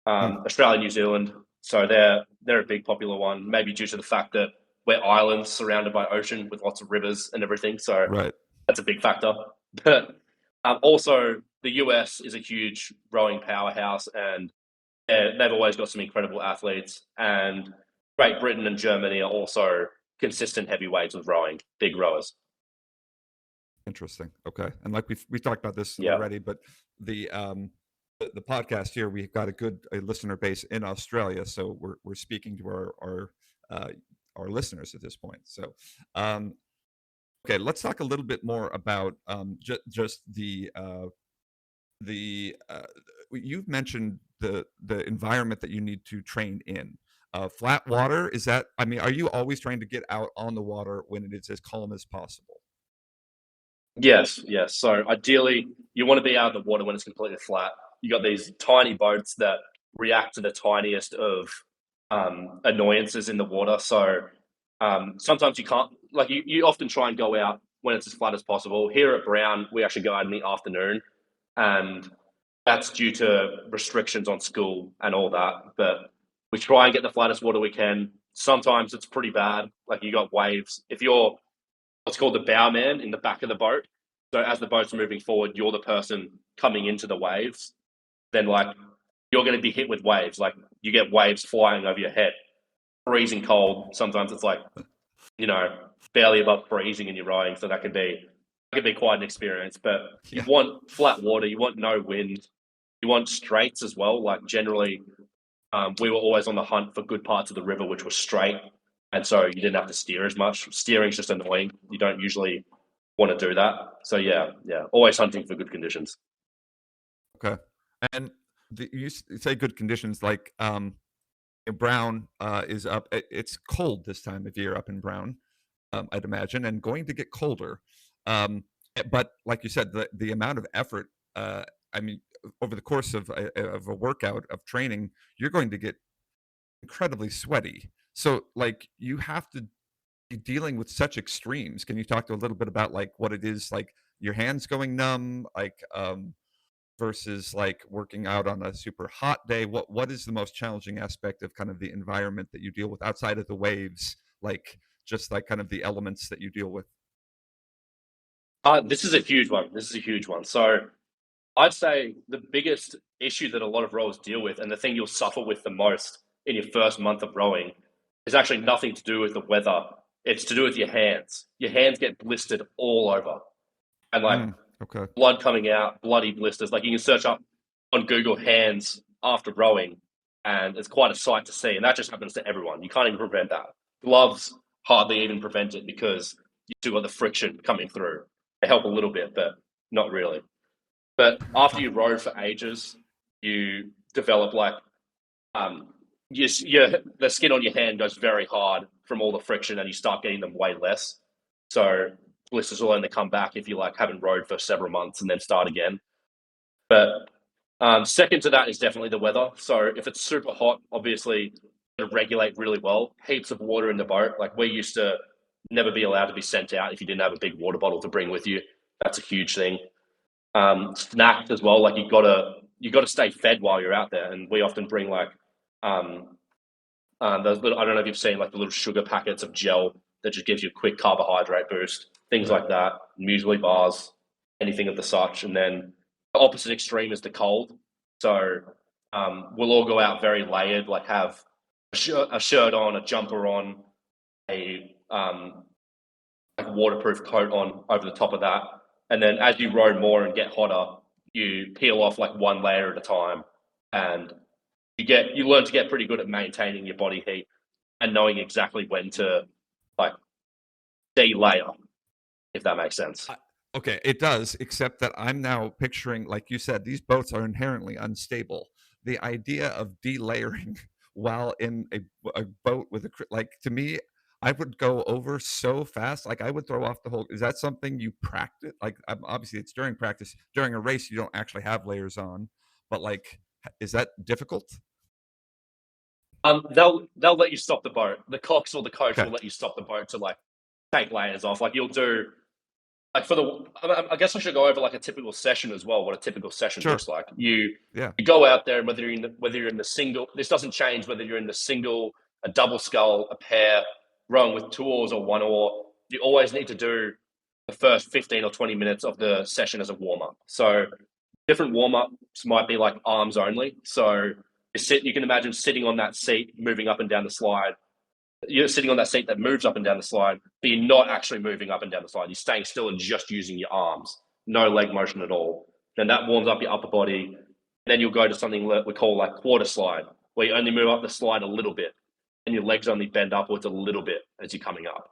Hmm, Australia, New Zealand, so they're a big popular one. Maybe due to the fact that we're islands surrounded by ocean with lots of rivers and everything. So right. that's a big factor. But also, the US is a huge rowing powerhouse, and they've always got some incredible athletes. And Great Britain and Germany are also consistent heavyweights with rowing, big rowers. Interesting. Okay. And like we talked about this Yeah. already, but the podcast here, we've got a listener base in Australia, so we're speaking to our listeners at this point. So um, okay, let's talk a little bit more about just the you've mentioned the environment that you need to train in. Flat water, is that, I mean, are you always trying to get out on the water when it is as calm as possible? Yes, yes. So ideally, you want to be out of the water when it's completely flat. You got these tiny boats that react to the tiniest of annoyances in the water. So sometimes you can't, like you often try and go out when it's as flat as possible. Here at Brown, we actually go out in the afternoon, and that's due to restrictions on school and all that. But we try and get the flattest water we can. Sometimes it's pretty bad. Like you got waves. If you're what's called the bowman in the back of the boat. So as the boat's moving forward, you're the person coming into the waves. Then like you're going to be hit with waves. Like you get waves flying over your head, freezing cold. Sometimes it's like barely above freezing in your rowing. So that could be quite an experience. But you Yeah. want flat water. You want no wind. You want straights as well. Like generally, we were always on the hunt for good parts of the river which were straight, and so you didn't have to steer as much. Steering's just annoying. You don't usually want to do that. So yeah, always hunting for good conditions. Okay. And you say good conditions, like Brown is up. It's cold this time of year up in Brown, I'd imagine, and going to get colder. But like you said, the amount of effort, I mean, over the course of a workout of training, you're going to get incredibly sweaty. So like you have to be dealing with such extremes. Can you talk to a little bit about like what it is, like your hands going numb, like versus like working out on a super hot day? What is the most challenging aspect of kind of the environment that you deal with outside of the waves, like just like kind of the elements that you deal with? This is a huge one. So I'd say the biggest issue that a lot of rowers deal with, and the thing you'll suffer with the most in your first month of rowing, is actually nothing to do with the weather. It's to do with your hands. Your hands get blistered all over, and like Okay. blood coming out, bloody blisters. Like you can search up on Google hands after rowing, and it's quite a sight to see. And that just happens to everyone. You can't even prevent that. Gloves hardly even prevent it because you still got the friction coming through. They help a little bit, but not really. But after you row for ages, you develop like the skin on your hand goes very hard from all the friction, and you start getting them way less. So blisters will only come back if you like haven't rowed for several months and then start again. But second to that is definitely the weather. So if it's super hot, obviously to regulate really well. Heaps of water in the boat. Like we used to never be allowed to be sent out if you didn't have a big water bottle to bring with you. That's a huge thing. Snacks as well. Like you gotta stay fed while you're out there, and we often bring like those little, I don't know if you've seen like the little sugar packets of gel that just gives you a quick carbohydrate boost, things Yeah. like that, muesli bars, anything of the such. And then the opposite extreme is the cold. So we'll all go out very layered, like have a shirt on, a jumper on, a like waterproof coat on over the top of that. And then as you row more and get hotter, you peel off like one layer at a time, and you learn to get pretty good at maintaining your body heat and knowing exactly when to like de-layer, if that makes sense. Okay, it does, except that I'm now picturing, like you said, these boats are inherently unstable. The idea of delayering while in a boat with like, to me, I would go over so fast, like I would throw off the whole. Is that something you practice? Like, obviously, it's during practice. During a race, you don't actually have layers on, but like, is that difficult? They'll let you stop the boat. The cox or the coach Okay, will let you stop the boat to like take layers off. Like you'll do like I guess I should go over like a typical session as well. What a typical session sure, looks like. You yeah, go out there, and whether you're in the single, this doesn't change whether you're in the single, a double scull, a pair, rowing with two oars or one oar. You always need to do the first 15 or 20 minutes of the session as a warm up. So different warm ups might be like arms only. So you can imagine sitting on that seat, moving up and down the slide, you're sitting on that seat that moves up and down the slide, but you're not actually moving up and down the slide. You're staying still and just using your arms, no leg motion at all. Then that warms up your upper body. Then you'll go to something that we call like quarter slide, where you only move up the slide a little bit and your legs only bend upwards a little bit as you're coming up.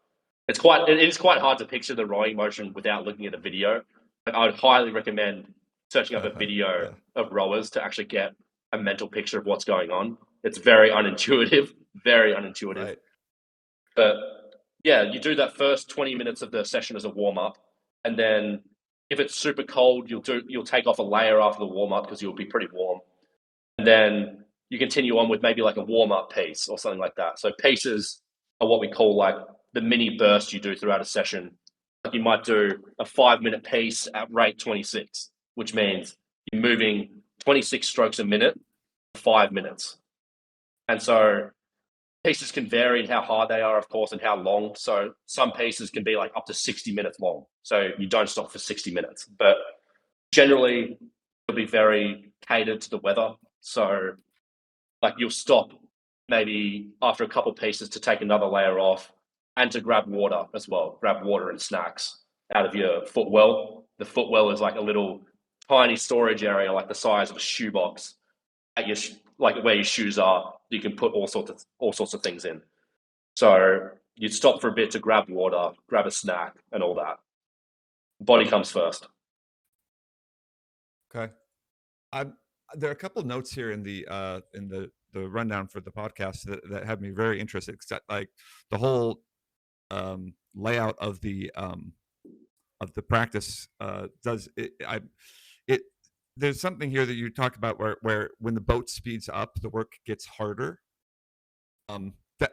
It is quite hard to picture the rowing motion without looking at a video. I would highly recommend searching up a video of rowers to actually get a mental picture of what's going on. It's very unintuitive, very unintuitive. Right. But yeah, you do that first 20 minutes of the session as a warm up, and then if it's super cold, you'll take off a layer after the warm up because you'll be pretty warm, and then you continue on with maybe like a warm up piece or something like that. So pieces are what we call like the mini burst you do throughout a session. Like you might do a 5-minute piece at rate 26, which means you're moving 26 strokes a minute for 5 minutes. And so pieces can vary in how hard they are, of course, and how long. So some pieces can be like up to 60 minutes long. So you don't stop for 60 minutes. But generally, it'll be very catered to the weather. So like you'll stop maybe after a couple pieces to take another layer off and to grab water as well. Grab water and snacks out of your footwell. The footwell is like a little tiny storage area, like the size of a shoebox at your like where your shoes are. You can put all sorts of things in. So you'd stop for a bit to grab water, grab a snack, and all that. Body comes first. Okay. There are a couple notes here in the rundown for the podcast that have me very interested. Except like the whole layout of the practice does it. There's something here that you talk about where when the boat speeds up, the work gets harder.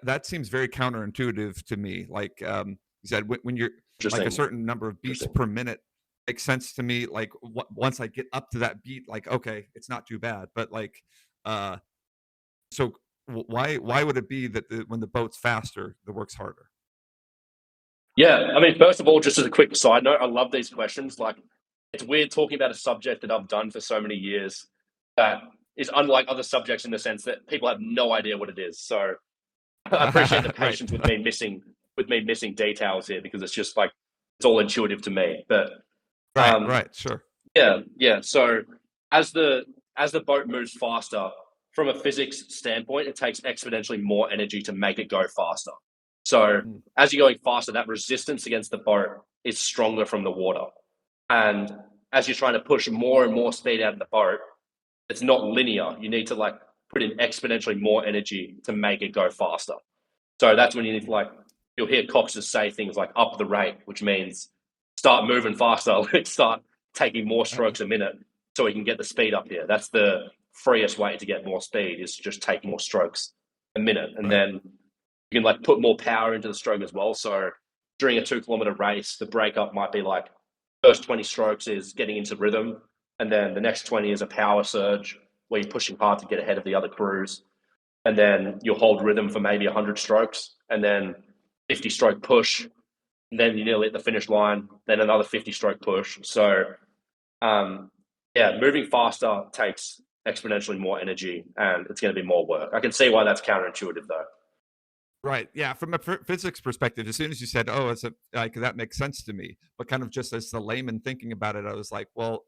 That seems very counterintuitive to me. Like you said, when you're like a certain number of beats per minute makes sense to me. Like once I get up to that beat, like okay, it's not too bad. But like, so why would it be that when the boat's faster, the work's harder? Yeah, I mean, first of all, just as a quick side note, I love these questions. Like, it's weird talking about a subject that I've done for so many years that is unlike other subjects in the sense that people have no idea what it is. So I appreciate the patience with me missing details here because it's just like it's all intuitive to me. But right, sure. Yeah. So as the boat moves faster, from a physics standpoint, it takes exponentially more energy to make it go faster. So as you're going faster, that resistance against the boat is stronger from the water. And as you're trying to push more and more speed out of the boat, it's not linear. You need to like put in exponentially more energy to make it go faster. So that's when you need to like, you'll hear coxers say things like up the rate, which means start moving faster, start taking more strokes a minute so we can get the speed up here. That's the freest way to get more speed is just take more strokes a minute. And then you can like put more power into the stroke as well. So during a 2-kilometer race, the breakup might be like first 20 strokes is getting into rhythm. And then the next 20 is a power surge where you're pushing hard to get ahead of the other crews. And then you'll hold rhythm for maybe 100 strokes and then 50 stroke push. And then you're nearly at the finish line, then another 50 stroke push. So moving faster takes exponentially more energy and it's going to be more work. I can see why that's counterintuitive though. Right. Yeah. From a physics perspective, as soon as you said, "Oh, that makes sense to me," but kind of just as the layman thinking about it, I was like, "Well,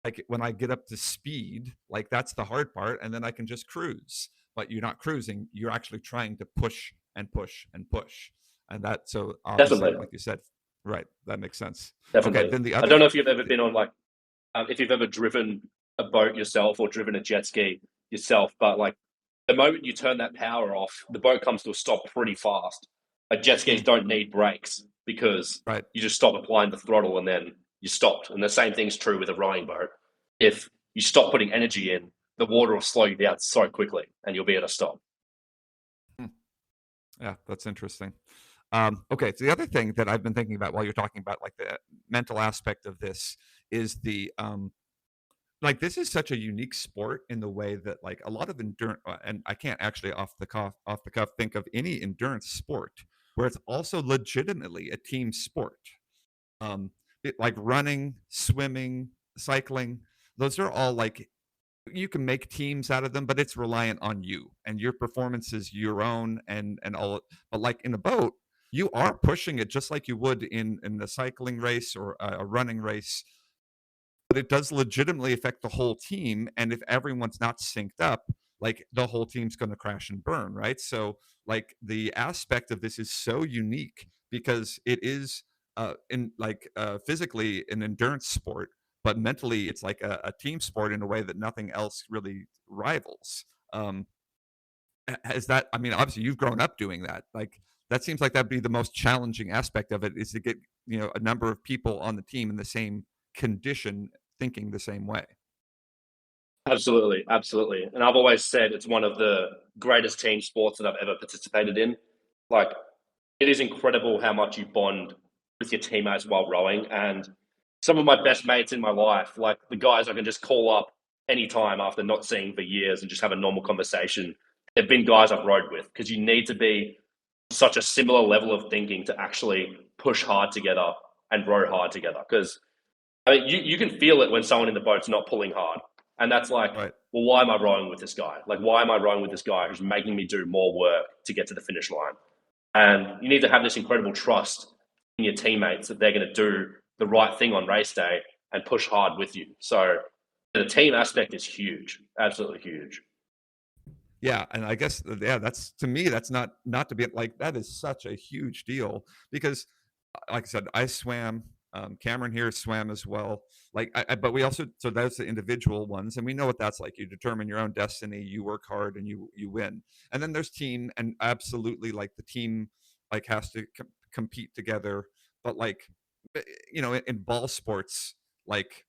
like when I get up to speed, like that's the hard part, and then I can just cruise." But you're not cruising; you're actually trying to push and push and push, and that. So obviously, Definitely. like you said, right, that makes sense. Definitely. Okay. Then the other. I don't know if you've ever been on like, if you've ever driven a boat yourself or driven a jet ski yourself, but like the moment you turn that power off, the boat comes to a stop pretty fast. Like jet skis don't need brakes because you just stop applying the throttle and then you stopped. And the same thing's true with a rowing boat. If you stop putting energy in, the water will slow you down so quickly and you'll be at a stop. Yeah, that's interesting. Okay, so the other thing that I've been thinking about while you're talking about like the mental aspect of this is the like this is such a unique sport in the way that like a lot of endurance and I can't actually off the cuff think of any endurance sport where it's also legitimately a team sport. Like running, swimming, cycling, those are all like you can make teams out of them, but it's reliant on you and your performance is your own and all. But like in a boat, you are pushing it just like you would in the cycling race or a running race, but it does legitimately affect the whole team. And if everyone's not synced up, like the whole team's going to crash and burn, right? So, like the aspect of this is so unique because it is in like physically an endurance sport, but mentally it's like a team sport in a way that nothing else really rivals. Um, is that? I mean, obviously you've grown up doing that. Like that seems like that'd be the most challenging aspect of it is to get a number of people on the team in the same condition thinking the same way. Absolutely, absolutely. And I've always said it's one of the greatest team sports that I've ever participated in. Like, it is incredible how much you bond with your teammates while rowing. And some of my best mates in my life, like the guys I can just call up anytime after not seeing for years and just have a normal conversation, they've been guys I've rowed with because you need to be such a similar level of thinking to actually push hard together and row hard together. Because I mean, you can feel it when someone in the boat's not pulling hard. And that's like, Right. well, why am I rowing with this guy? Like, why am I rowing with this guy who's making me do more work to get to the finish line? And you need to have this incredible trust in your teammates that they're going to do the right thing on race day and push hard with you. So the team aspect is huge, absolutely huge. Yeah, and I guess that's to me that's not to be like that is such a huge deal because like I said, I swam. Cameron here swam as well. Like, but we also so that's the individual ones, and we know what that's like. You determine your own destiny. You work hard, and you win. And then there's team, and absolutely, like the team, like has to compete together. But like, in ball sports, like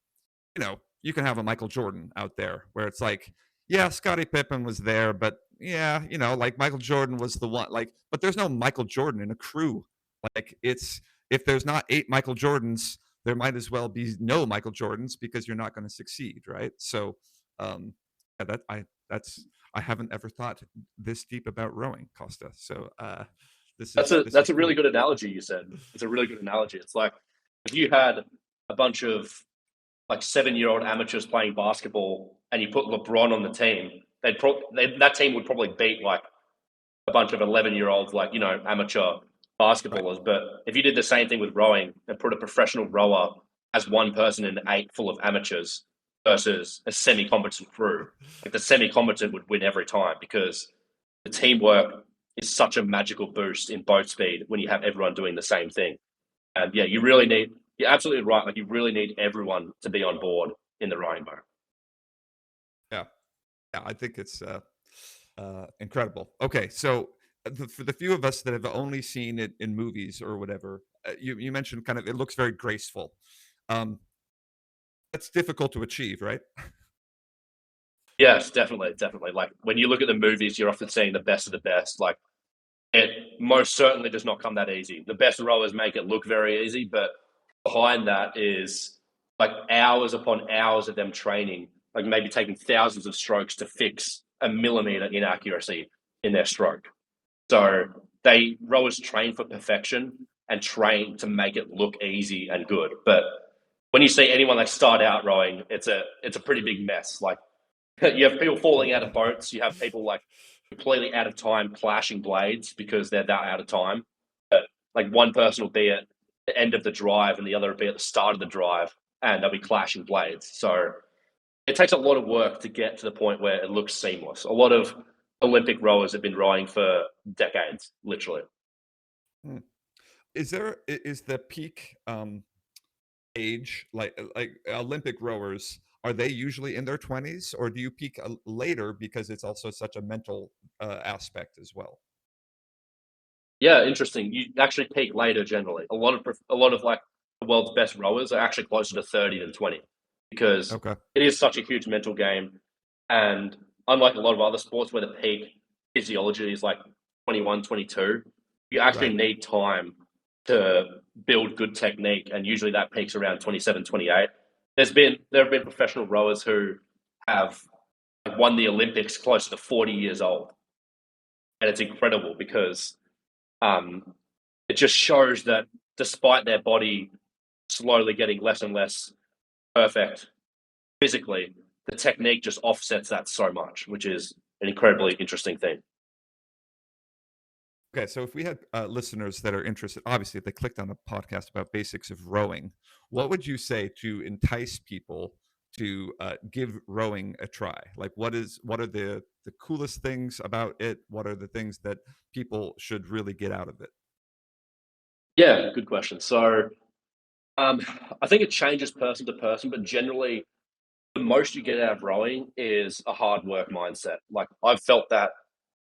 you can have a Michael Jordan out there where it's like, yeah, Scottie Pippen was there, but yeah, like Michael Jordan was the one. Like, but there's no Michael Jordan in a crew. Like, it's if there's not 8 Michael Jordans, there might as well be no Michael Jordans because you're not going to succeed, right? So, yeah, I haven't ever thought this deep about rowing, Costa. So, this That's is a really cool. good analogy you said. It's a really good analogy. It's like if you had a bunch of like 7-year-old amateurs playing basketball and you put LeBron on the team, that team would probably beat like a bunch of 11-year-olds, like, amateur Right. basketballers. But if you did the same thing with rowing and put a professional rower as one person in 8 full of amateurs versus a semi-competent crew, like the semi-competent would win every time because the teamwork is such a magical boost in boat speed when you have everyone doing the same thing. And yeah, you're absolutely right. Like, you really need everyone to be on board in the rowing boat. Yeah. Yeah, I think it's incredible. Okay, so for the few of us that have only seen it in movies or whatever, you mentioned kind of it looks very graceful. Um, that's difficult to achieve, right? Yes, definitely, definitely. Like when you look at the movies, you're often seeing the best of the best. Like, it most certainly does not come that easy. The best rowers make it look very easy, but behind that is like hours upon hours of them training, like maybe taking thousands of strokes to fix a millimeter inaccuracy in their stroke. So rowers train for perfection and train to make it look easy and good. But when you see anyone like start out rowing, it's a pretty big mess. Like, you have people falling out of boats. You have people like completely out of time clashing blades because they're that out of time. But like one person will be at the end of the drive and the other will be at the start of the drive, and they'll be clashing blades. So it takes a lot of work to get to the point where it looks seamless. A lot of Olympic rowers have been rowing for decades, literally. Hmm. Is the peak age like Olympic rowers? Are they usually in their 20s, or do you peak later because it's also such a mental aspect as well? Yeah, interesting. You actually peak later generally. A lot of like the world's best rowers are actually closer to 30 than 20 because Okay. it is such a huge mental game. And unlike a lot of other sports where the peak physiology is like 21, 22, you actually Right. need time to build good technique. And usually that peaks around 27, 28. There have been professional rowers who have won the Olympics close to 40 years old. And it's incredible because um, it just shows that despite their body slowly getting less and less perfect physically, the technique just offsets that so much, which is an incredibly interesting thing. Okay, so if we had listeners that are interested, obviously, if they clicked on the podcast about basics of rowing, what would you say to entice people to give rowing a try? Like, what are the coolest things about it? What are the things that people should really get out of it? Yeah, good question. So I think it changes person to person, but generally, the most you get out of rowing is a hard work mindset. Like I've felt that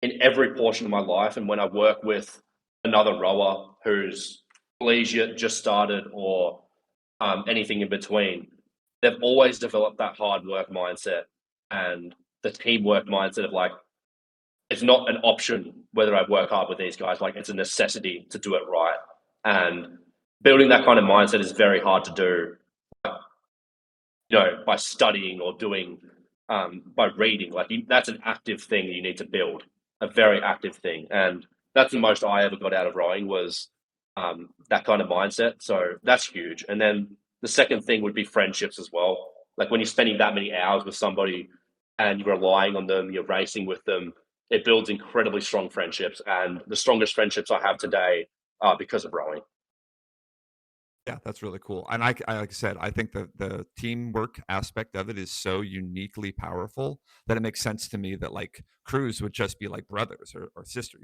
in every portion of my life, and when I work with another rower who's collegiate, just started, or anything in between, they've always developed that hard work mindset and the teamwork mindset of like, it's not an option whether I work hard with these guys, like it's a necessity to do it right. And building that kind of mindset is very hard to do, by studying or doing, by reading. Like that's an active thing you need to build, a very active thing. And that's the most I ever got out of rowing was that kind of mindset. So that's huge. And then the second thing would be friendships as well. Like when you're spending that many hours with somebody and you're relying on them, you're racing with them, it builds incredibly strong friendships. And the strongest friendships I have today are because of rowing. Yeah, that's really cool. And like I said, I think the teamwork aspect of it is so uniquely powerful that it makes sense to me that like crews would just be like brothers or sister,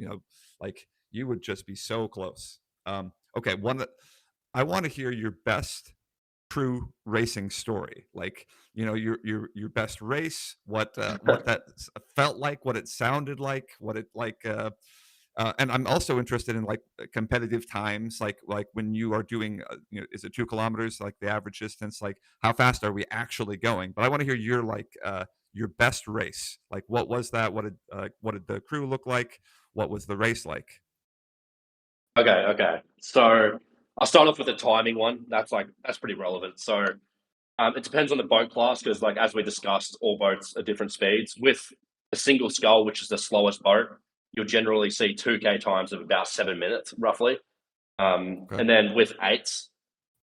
like you would just be so close. Okay, I want to hear your best crew racing story, like your best race, what that felt like, what it sounded like, what it like. And I'm also interested in like competitive times, like when you are doing, is it 2 kilometers, like the average distance? Like how fast are we actually going? But I want to hear your best race. Like what was that? What did the crew look like? What was the race like? Okay. So I'll start off with the timing one. That's pretty relevant. So it depends on the boat class because, like as we discussed, all boats are different speeds. With a single scull, which is the slowest boat, you'll generally see 2K times of about 7 minutes, roughly. Okay. And then with eights,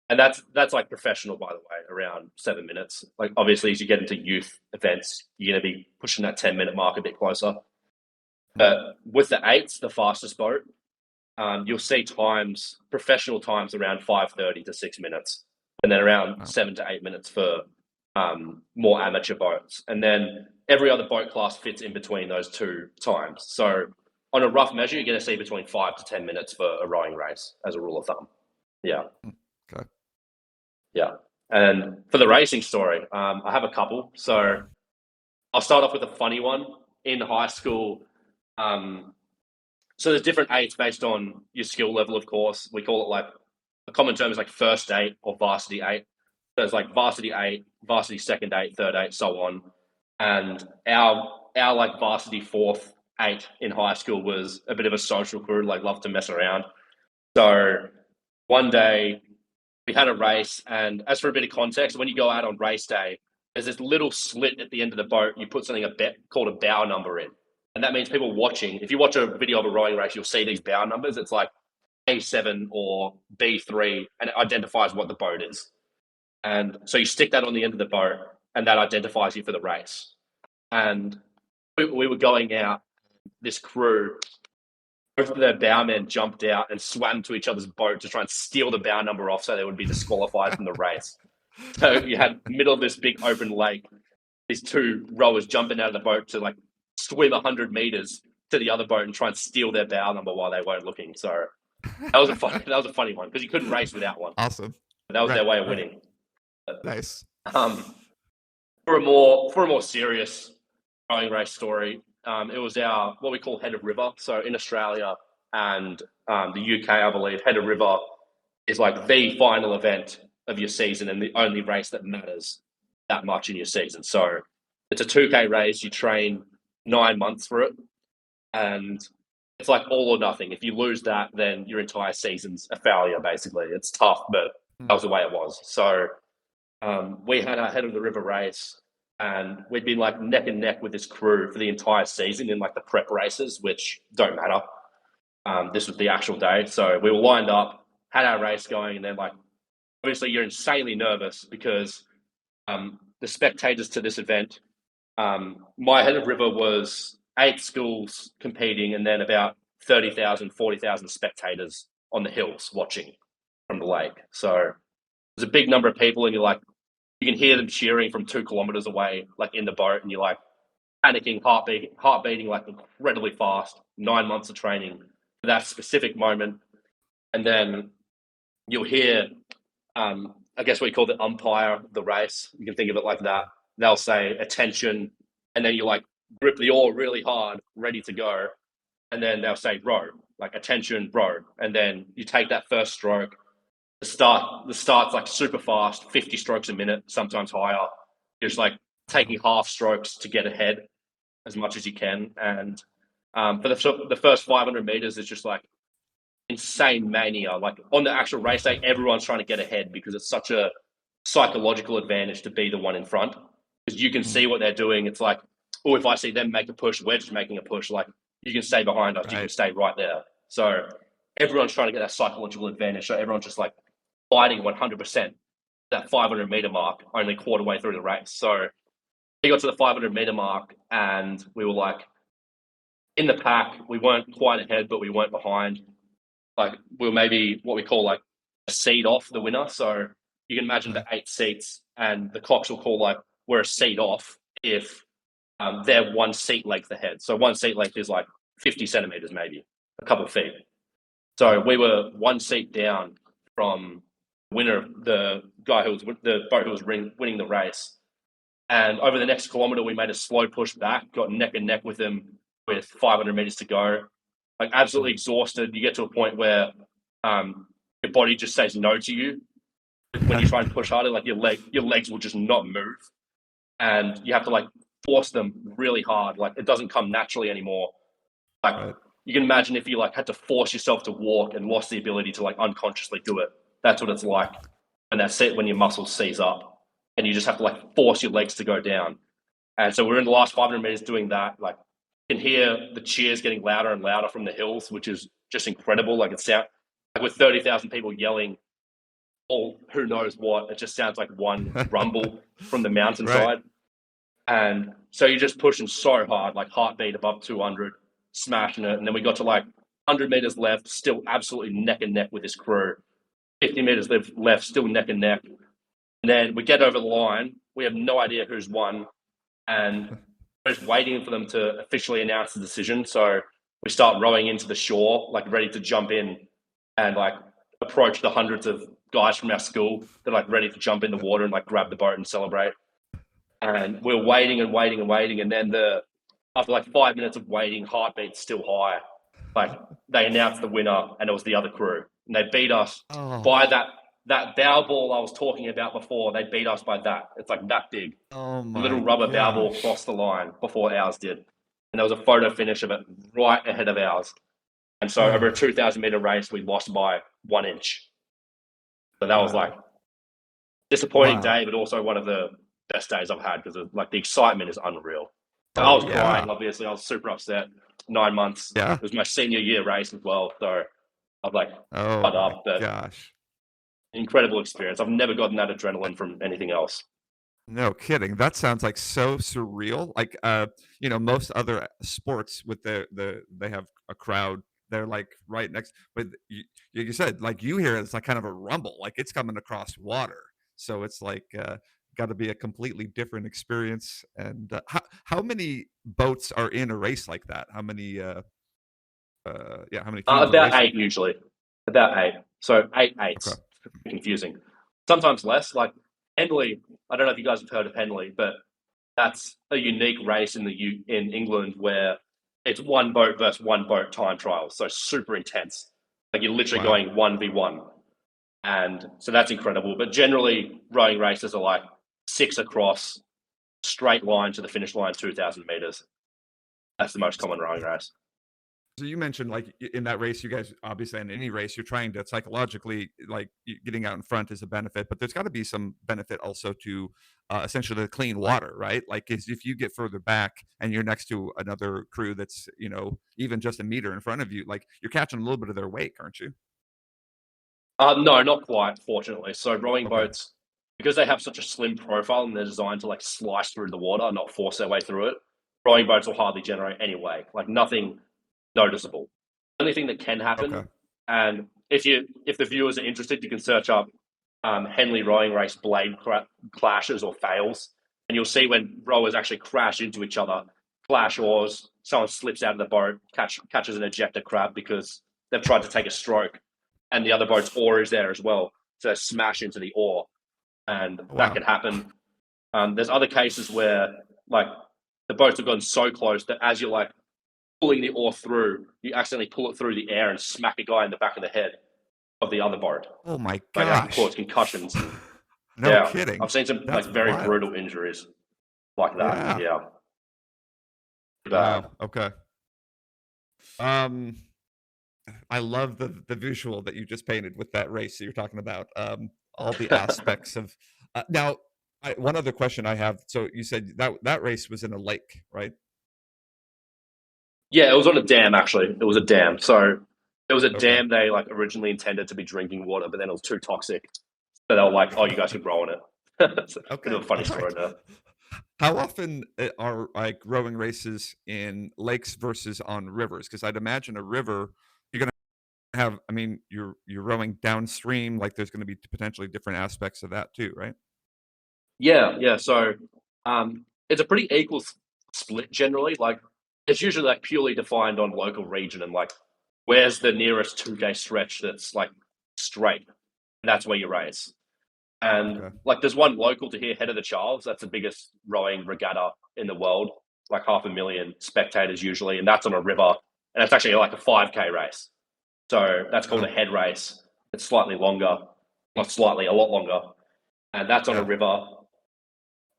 and that's like professional, by the way, around 7 minutes. Like obviously, as you get into youth events, you're going to be pushing that 10-minute mark a bit closer. Mm. But with the eights, the fastest boat, you'll see times, professional times, around 5:30 to 6 minutes, and then around Wow. 7 to 8 minutes for more amateur boats. And then every other boat class fits in between those two times. So on a rough measure, you're going to see between 5 to 10 minutes for a rowing race as a rule of thumb. Yeah. Okay. Yeah. And for the racing story, I have a couple. So I'll start off with a funny one. In high school, so there's different eights based on your skill level, of course. We call it like a common term is like first eight or varsity eight. There's like varsity eight, varsity second eight, third eight, so on. And our like varsity fourth eight in high school was a bit of a social crew, like loved to mess around. So one day we had a race, and as for a bit of context, when you go out on race day, there's this little slit at the end of the boat. You put something called a bow number in. And that means people watching, if you watch a video of a rowing race, you'll see these bow numbers. It's like A7 or B3, and it identifies what the boat is. And so you stick that on the end of the boat, and that identifies you for the race. And we were going out, this crew, both of their bowmen jumped out and swam to each other's boat to try and steal the bow number off so they would be disqualified from the race. So you had middle of this big open lake, these two rowers jumping out of the boat to like swim 100 meters to the other boat and try and steal their bow number while they weren't looking. So that was a funny one because you couldn't race without one. Awesome. That was their way of Right. winning. Nice. For a more serious rowing race story, it was our what we call head of river. So in Australia and the UK, I believe, head of river is like the final event of your season and the only race that matters that much in your season. So it's a 2K race. You train 9 months for it, and it's like all or nothing. If you lose that, then your entire season's a failure. Basically, it's tough, but that was the way it was. So we had our head of the river race, and we'd been like neck and neck with this crew for the entire season in like the prep races, which don't matter. This was the actual day, so we were lined up, had our race going, and then like obviously you're insanely nervous because the spectators to this event, my head of river was 8 schools competing, and then about 30,000, 40,000 spectators on the hills watching from the lake. So there's a big number of people, and you can hear them cheering from 2 kilometers away, like in the boat, and you're like panicking, heart beating like incredibly fast. 9 months of training for that specific moment, and then you'll hear, I guess we call the umpire the race. You can think of it like that. They'll say attention, and then you like grip the oar really hard, ready to go, and then they'll say row, like attention, row, and then you take that first stroke. The start's like super fast, 50 strokes a minute, sometimes higher. You're just like taking half strokes to get ahead as much as you can. And for the first 500 meters, it's just like insane mania. Like on the actual race day, everyone's trying to get ahead because it's such a psychological advantage to be the one in front, because you can see what they're doing. It's like, oh, if I see them make a push, we're just making a push. Like you can stay behind us, you can stay right there. So everyone's trying to get that psychological advantage. So everyone's just like fighting 100% that 500 meter mark only quarter way through the race. So we got to the 500 meter mark and we were like in the pack. We weren't quite ahead, but we weren't behind. Like we were maybe what we call like a seed off the winner. So you can imagine the 8 seats, and the clocks will call like we're a seat off if they're 1 seat length ahead. So 1 seat length is like 50 centimeters, maybe a couple of feet. So we were 1 seat down from winner, the guy who was the boat who was winning the race. And over the next kilometer, we made a slow push back, got neck and neck with him with 500 meters to go. Like absolutely exhausted. You get to a point where your body just says no to you when you try and push harder. Like your legs will just not move, and you have to like force them really hard. Like it doesn't come naturally anymore. Like you can imagine if you like had to force yourself to walk and lost the ability to like unconsciously do it. That's what it's like. And that's it when your muscles seize up and you just have to like force your legs to go down. And so we're in the last 500 meters doing that. Like you can hear the cheers getting louder and louder from the hills, which is just incredible. Like it sounds like with 30,000 people yelling, all who knows what, it just sounds like one rumble from the mountainside. And so you're just pushing so hard, like heartbeat above 200, smashing it. And then we got to like 100 meters left, still absolutely neck and neck with this crew. 50 meters left, still neck and neck. And then we get over the line. We have no idea who's won. And we're just waiting for them to officially announce the decision. So we start rowing into the shore, like ready to jump in and like approach the hundreds of guys from our school that are like ready to jump in the water and like grab the boat and celebrate. And we're waiting and waiting and waiting. And then after like 5 minutes of waiting, heartbeat's still high. Like they announced the winner and it was the other crew. And they beat us by that bow ball I was talking about before. They beat us by that. It's like that big. Oh my little rubber bow ball crossed the line before ours did. And there was a photo finish of it right ahead of ours. And so over a 2,000 meter race, we lost by 1 inch. So that was like disappointing day, but also one of the best days I've had because like the excitement is unreal. So I was crying, obviously. I was super upset. 9 months. It was my senior year race as well. So I was like, cut up. But incredible experience. I've never gotten that adrenaline from anything else. No kidding. That sounds like so surreal. Like most other sports with they have a crowd. They're like right next, but you said like you hear it's like kind of a rumble, like it's coming across water. So it's like got to be a completely different experience. And how many boats are in a race like that? How many? How many? About 8 usually. About 8. So 8 eights. Okay. Confusing. Sometimes less. Like Henley. I don't know if you guys have heard of Henley, but that's a unique race in England where it's one boat versus one boat time trials. So super intense. Like you're literally going 1v1. And so that's incredible. But generally rowing races are like 6 across, straight line to the finish line, 2,000 meters. That's the most common rowing race. So you mentioned like in that race, you guys obviously in any race, you're trying to psychologically like getting out in front is a benefit, but there's got to be some benefit also to essentially the clean water, right? Like if you get further back and you're next to another crew that's, even just a meter in front of you, like you're catching a little bit of their wake, aren't you? No, not quite, fortunately. So rowing boats, because they have such a slim profile and they're designed to like slice through the water, not force their way through it. Rowing boats will hardly generate any wake, like nothing noticeable. The only thing that can happen, Okay. and if the viewers are interested, you can search up Henley rowing race blade clashes or fails, and you'll see when rowers actually crash into each other, clash oars, someone slips out of the boat, catches an ejector crab because they've tried to take a stroke, and the other boat's oar is there as well, so smash into the oar, and that Wow. can happen. There's other cases where like the boats have gotten so close that as you're like pulling the oar through, you accidentally pull it through the air and smack a guy in the back of the head of the other boat. Oh my Like that can gosh. cause concussions. And, No yeah, kidding. I've seen some That's like very wild. brutal injuries like that. Yeah. Yeah. Wow. Okay. I love the visual that you just painted with that race that you're talking about. All the aspects of now. One other question I have. So you said that race was in a lake, right? Yeah, it was on a dam actually. It was a dam. So it was a Okay. dam they like originally intended to be drinking water, but then it was too toxic. So they were like, "Oh, you guys could row in it." It's a Okay. bit of a funny All story right. there. How often are like rowing races in lakes versus on rivers? Because I'd imagine a river, you're gonna have. I mean, you're rowing downstream. Like there's going to be potentially different aspects of that too, right? Yeah, yeah. So it's a pretty equal split generally. Like it's usually like purely defined on local region and like where's the nearest 2K stretch that's like straight. And that's where you race. And Okay. like there's one local to here, Head of the Charles. That's the biggest rowing regatta in the world. Like 500,000 spectators usually, and that's on a river. And it's actually like a 5K race. So that's called Oh, a head race. It's slightly longer, not slightly, a lot longer. And that's on a yeah. river.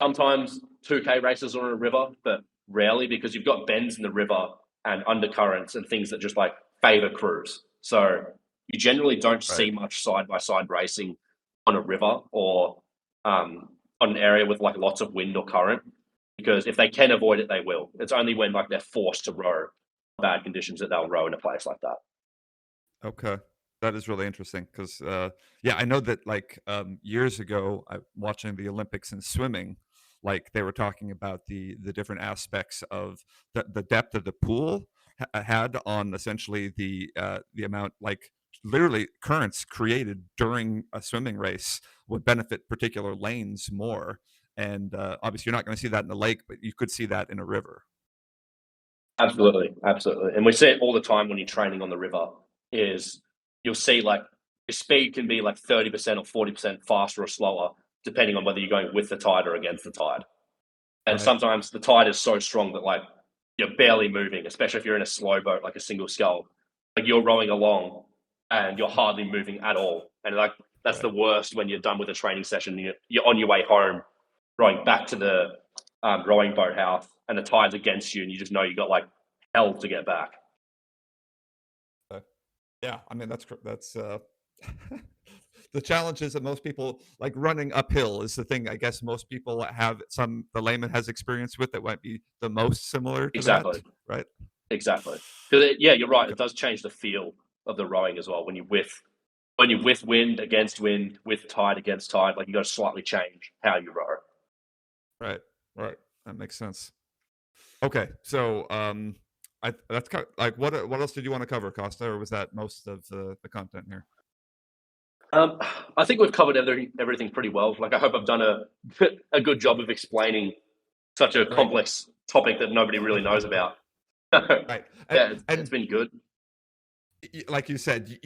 Sometimes 2K races are on a river, but rarely because you've got bends in the river and undercurrents and things that just like favor crews. So you generally don't Right. see much side by side racing on a river or on an area with like lots of wind or current because if they can avoid it, they will. It's only when like they're forced to row bad conditions that they'll row in a place like that. Okay. That is really interesting because, yeah, I know that like years ago, watching the Olympics in swimming, like they were talking about the different aspects of the depth of the pool had on essentially the amount, like literally currents created during a swimming race would benefit particular lanes more. And obviously, you're not going to see that in the lake, but you could see that in a river. Absolutely, absolutely. And we see it all the time when you're training on the river is you'll see like your speed can be like 30% or 40% faster or slower, depending on whether you're going with the tide or against the tide. And Right. sometimes the tide is so strong that like you're barely moving, especially if you're in a slow boat like a single scull. Like you're rowing along and you're hardly moving at all. And like that's Right. the worst when you're done with a training session. You're on your way home, rowing back to the rowing boat house, and the tide's against you, and you just know you got like hell to get back. Yeah, I mean that's the challenge is that most people like running uphill is the thing I guess most people have the layman has experience with that might be the most similar to that, Exactly, right? exactly. Because yeah, you're right. Okay. It does change the feel of the rowing as well when you with wind against wind, with tide against tide. Like you got to slightly change how you row. Right. Right. That makes sense. Okay. So that's like what else did you want to cover, Costa, or was that most of the content here? I think we've covered everything pretty well. Like I hope I've done a good job of explaining such a Right. complex topic that nobody really knows about. Right. Yeah, it's And been good. like you said,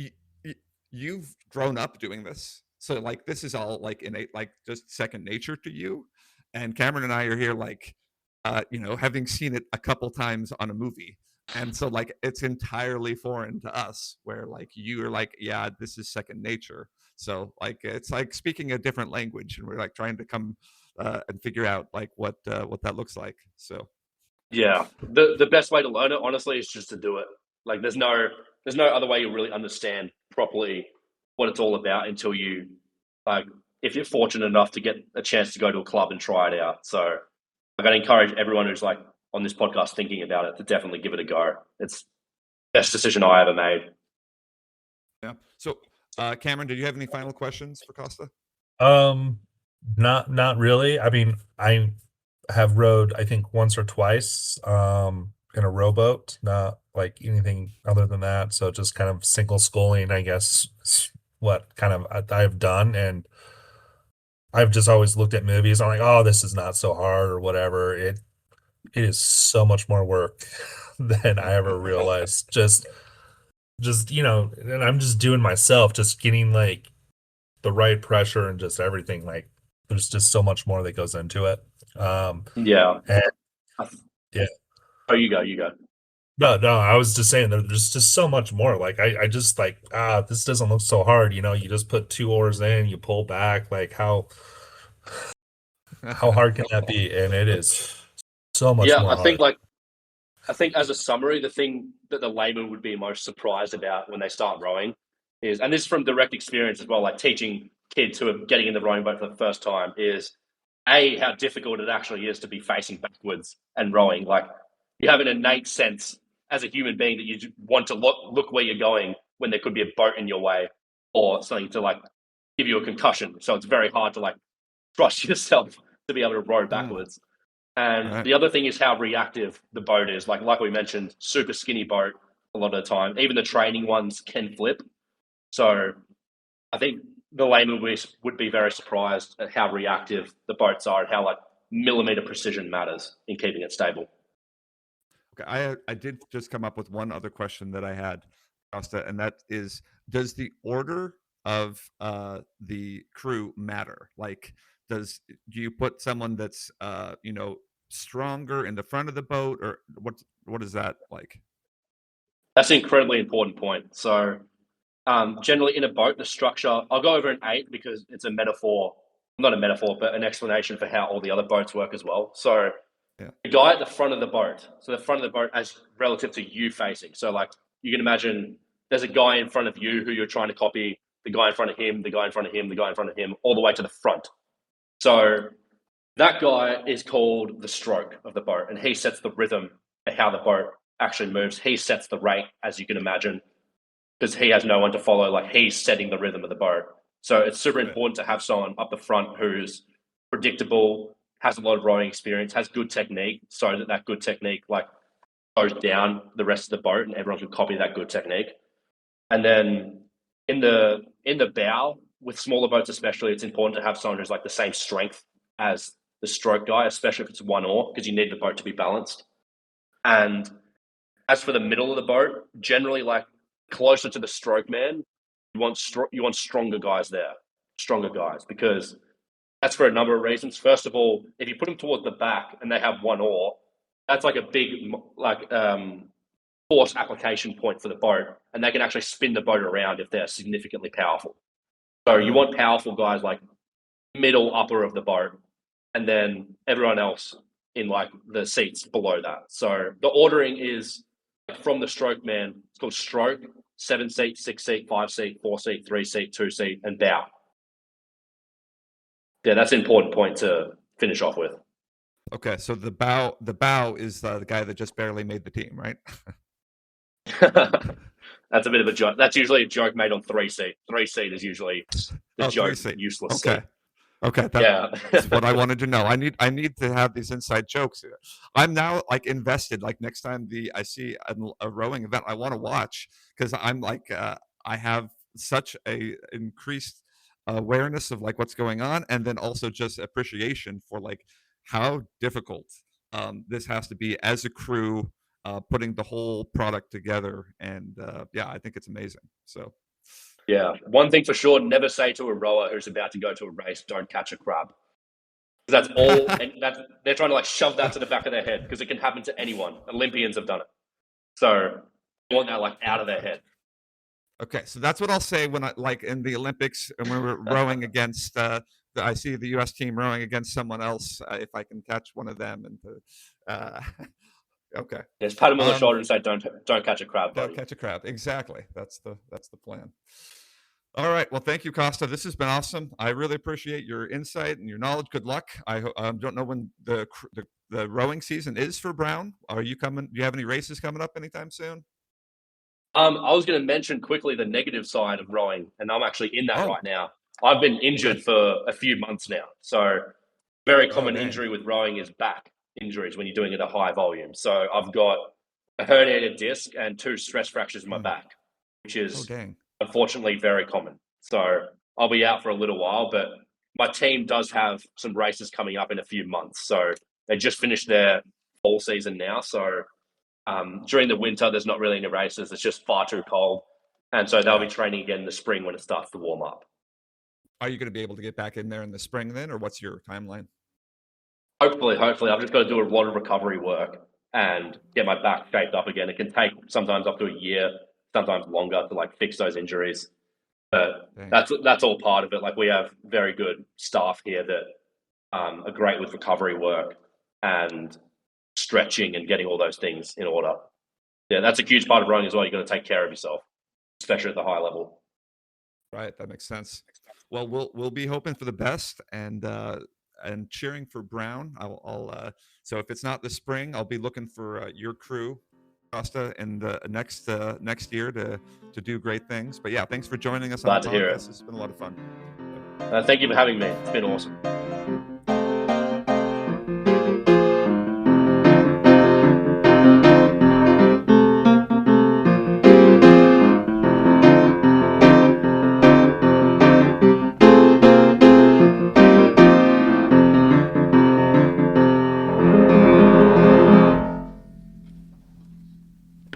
you've grown up doing this, so like this is all like innate, like just second nature to you. And Cameron and I are here, like, having seen it a couple times on a movie, and so like it's entirely foreign to us. Where like you are like, yeah, this is second nature. So like it's like speaking a different language, and we're like trying to come and figure out like what that looks like. So Yeah, the best way to learn it, honestly, is just to do it. Like there's no other way you'll really understand properly what it's all about until you like if you're fortunate enough to get a chance to go to a club and try it out. So I'm going to encourage everyone who's like on this podcast thinking about it to definitely give it a go. It's the best decision I ever made. yeah. So Cameron, did you have any final questions for Costa? Um, Not really. I mean, I have rowed, I think, once or twice in a rowboat, not like anything other than that. So just kind of single sculling, I guess, is what kind of I've done. And I've just always looked at movies. I'm like, oh, this is not so hard or whatever. It is so much more work than I ever realized. Just and I'm just doing myself, just getting like the right pressure and just everything. Like there's just so much more that goes into it. Yeah. And I th- yeah, Oh, you go. You go. no, I was just saying there's just so much more. Like I just like this doesn't look so hard. You just put 2 oars in, you pull back. Like how hard can that be? And it is so much Yeah, more hard. I think as a summary, the thing that the layman would be most surprised about when they start rowing is, and this is from direct experience as well, like teaching kids who are getting in the rowing boat for the first time, is how difficult it actually is to be facing backwards and rowing. Like you have an innate sense as a human being that you want to look where you're going when there could be a boat in your way or something to like give you a concussion. So it's very hard to like trust yourself to be able to row Mm, backwards. And right. the other thing is how reactive the boat is. Like we mentioned, super skinny boat a lot of the time. Even the training ones can flip. So I think the layman would be very surprised at how reactive the boats are and how like millimeter precision matters in keeping it stable. Okay, I did just come up with one other question that I had, Costa, and that is, does the order of the crew matter? Like, do you put someone that's stronger in the front of the boat, or what is that like? That's an incredibly important point. So generally in a boat, the structure, I'll go over an 8 because it's a metaphor, not a metaphor, but an explanation for how all the other boats work as well. So Yeah. the guy at the front of the boat, so the front of the boat as relative to you facing. So like you can imagine there's a guy in front of you who you're trying to copy, the guy in front of him, the guy in front of him, the guy in front of him, all the way to the front. So that guy is called the stroke of the boat, and he sets the rhythm of how the boat actually moves. He sets the rate, as you can imagine, because he has no one to follow. Like he's setting the rhythm of the boat. So it's super Right. important to have someone up the front who's predictable, has a lot of rowing experience, has good technique, so that good technique like goes down the rest of the boat, and everyone can copy that good technique. And then in the bow, with smaller boats especially, it's important to have someone who's like the same strength as the stroke guy, especially if it's one oar, because you need the boat to be balanced. And as for the middle of the boat, generally like closer to the stroke man, you want stronger guys there, stronger guys, because that's for a number of reasons. First of all, if you put them towards the back and they have one oar, that's like a big like force application point for the boat, and they can actually spin the boat around if they're significantly powerful. So you Mm, want powerful guys like middle upper of the boat, and then everyone else in like the seats below that. So the ordering is from the stroke man. It's called stroke, 7 seat, 6 seat, 5 seat, 4 seat, 3 seat, 2 seat, and bow. Yeah, that's an important point to finish off with. okay, so the bow is the guy that just barely made the team, right? That's a bit of a joke. That's usually a joke made on 3 seat. 3 seat is usually the Oh, three joke, seat. useless Okay. seat. Okay, Yeah. that's what I wanted to know. I need to have these inside jokes. I'm now like invested. Like next time I see a rowing event, I want to watch because I'm like I have such a increased awareness of like what's going on, and then also just appreciation for like how difficult this has to be as a crew, putting the whole product together. And yeah, I think it's amazing. So Yeah. One thing for sure, never say to a rower who's about to go to a race, don't catch a crab. That's all, and that's they're trying to like shove that to the back of their head because it can happen to anyone. Olympians have done it, so they want that like out of their head. Okay, so that's what I'll say when I like in the Olympics and when we're rowing against. I see the U.S. team rowing against someone else. If I can catch one of them, and okay, Just pat him on the um, shoulder and say, don't catch a crab, don't buddy." catch a crab. Exactly. That's the plan. All right. Well, thank you, Costa. This has been awesome. I really appreciate your insight and your knowledge. Good luck. I don't know when the rowing season is for Brown. Are you coming? Do you have any races coming up anytime soon? I was going to mention quickly the negative side of rowing, and I'm actually in that Oh, right now. I've been injured for a few months now. So very Oh, common dang. injury with rowing is back injuries when you're doing it at high volume. So I've got a herniated disc and 2 stress fractures in my Hmm. back, which Oh, is dang. unfortunately very common. So I'll be out for a little while, but my team does have some races coming up in a few months. So they just finished their fall season now. So during the winter, there's not really any races. It's just far too cold. And so they'll be Yeah. training again in the spring when it starts to warm up. Are you going to be able to get back in there in the spring then, or what's your timeline? Hopefully. I've just got to do a lot of recovery work and get my back shaped up again. It can take sometimes up to a year, sometimes longer to like fix those injuries. But Dang. that's all part of it. Like we have very good staff here that are great with recovery work and stretching and getting all those things in order. Yeah, that's a huge part of rowing as well. You've got to take care of yourself, especially at the high level. Right, that makes sense. Well, we'll be hoping for the best and cheering for Brown. So if it's not the spring, I'll be looking for your crew, Costa, in the next year to do great things. But yeah, thanks for joining us on the Glad to hear podcast. it. It's been a lot of fun. Thank you for having me. It's been awesome.